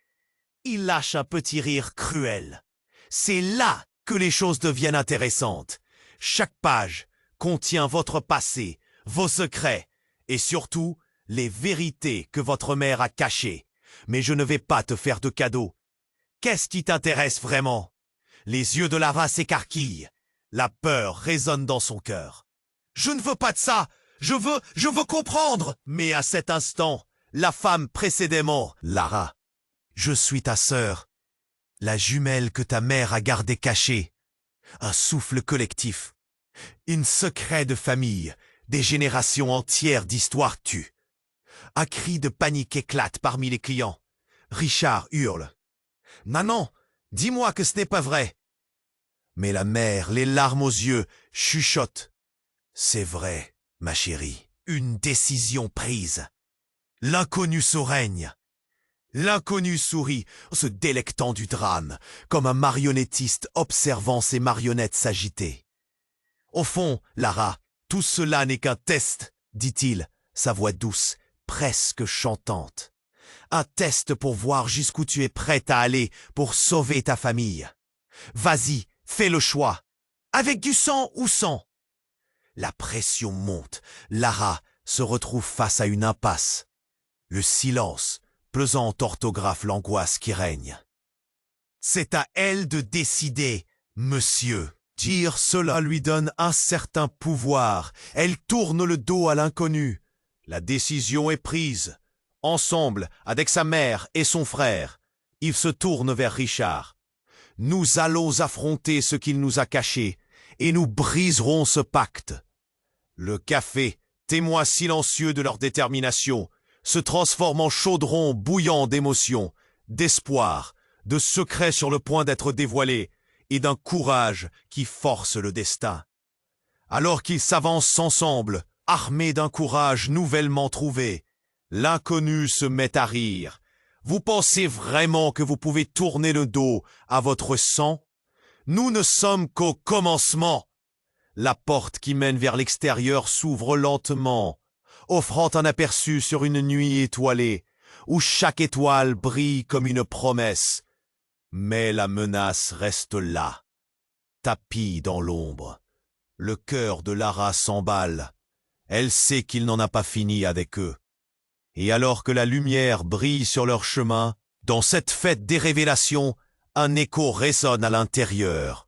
Il lâche un petit rire cruel. C'est là que les choses deviennent intéressantes. Chaque page contient votre passé, vos secrets et surtout les vérités que votre mère a cachées. Mais je ne vais pas te faire de cadeau. Qu'est-ce qui t'intéresse vraiment? Les yeux de Lara s'écarquillent. La peur résonne dans son cœur. Je ne veux pas de ça. Je veux comprendre. Mais à cet instant, la femme précédemment, Lara, je suis ta sœur, la jumelle que ta mère a gardée cachée. Un souffle collectif, une secret de famille, des générations entières d'histoires tues. Un cri de panique éclate parmi les clients. Richard hurle. « Maman, dis-moi que ce n'est pas vrai !» Mais la mère, les larmes aux yeux, chuchote. « C'est vrai, ma chérie, une décision prise. » L'inconnu règne. L'inconnu sourit, se délectant du drame, comme un marionnettiste observant ses marionnettes s'agiter. « Au fond, Lara, tout cela n'est qu'un test, dit-il, sa voix douce, presque chantante. Un test pour voir jusqu'où tu es prête à aller pour sauver ta famille. Vas-y, fais le choix, avec du sang ou sans. » La pression monte, Lara se retrouve face à une impasse. Le silence, pesant orthographe l'angoisse qui règne. « C'est à elle de décider, monsieur. » Dire cela lui donne un certain pouvoir. Elle tourne le dos à l'inconnu. La décision est prise. Ensemble, avec sa mère et son frère, il se tourne vers Richard. « Nous allons affronter ce qu'il nous a caché, et nous briserons ce pacte. » Le café, témoin silencieux de leur détermination, se transforme en chaudron bouillant d'émotions, d'espoir, de secrets sur le point d'être dévoilés, et d'un courage qui force le destin. Alors qu'ils s'avancent ensemble, armés d'un courage nouvellement trouvé, l'inconnu se met à rire. Vous pensez vraiment que vous pouvez tourner le dos à votre sang? Nous ne sommes qu'au commencement. La porte qui mène vers l'extérieur s'ouvre lentement, offrant un aperçu sur une nuit étoilée, où chaque étoile brille comme une promesse. Mais la menace reste là, tapie dans l'ombre. Le cœur de Lara s'emballe. Elle sait qu'il n'en a pas fini avec eux. Et alors que la lumière brille sur leur chemin, dans cette fête des révélations, un écho résonne à l'intérieur.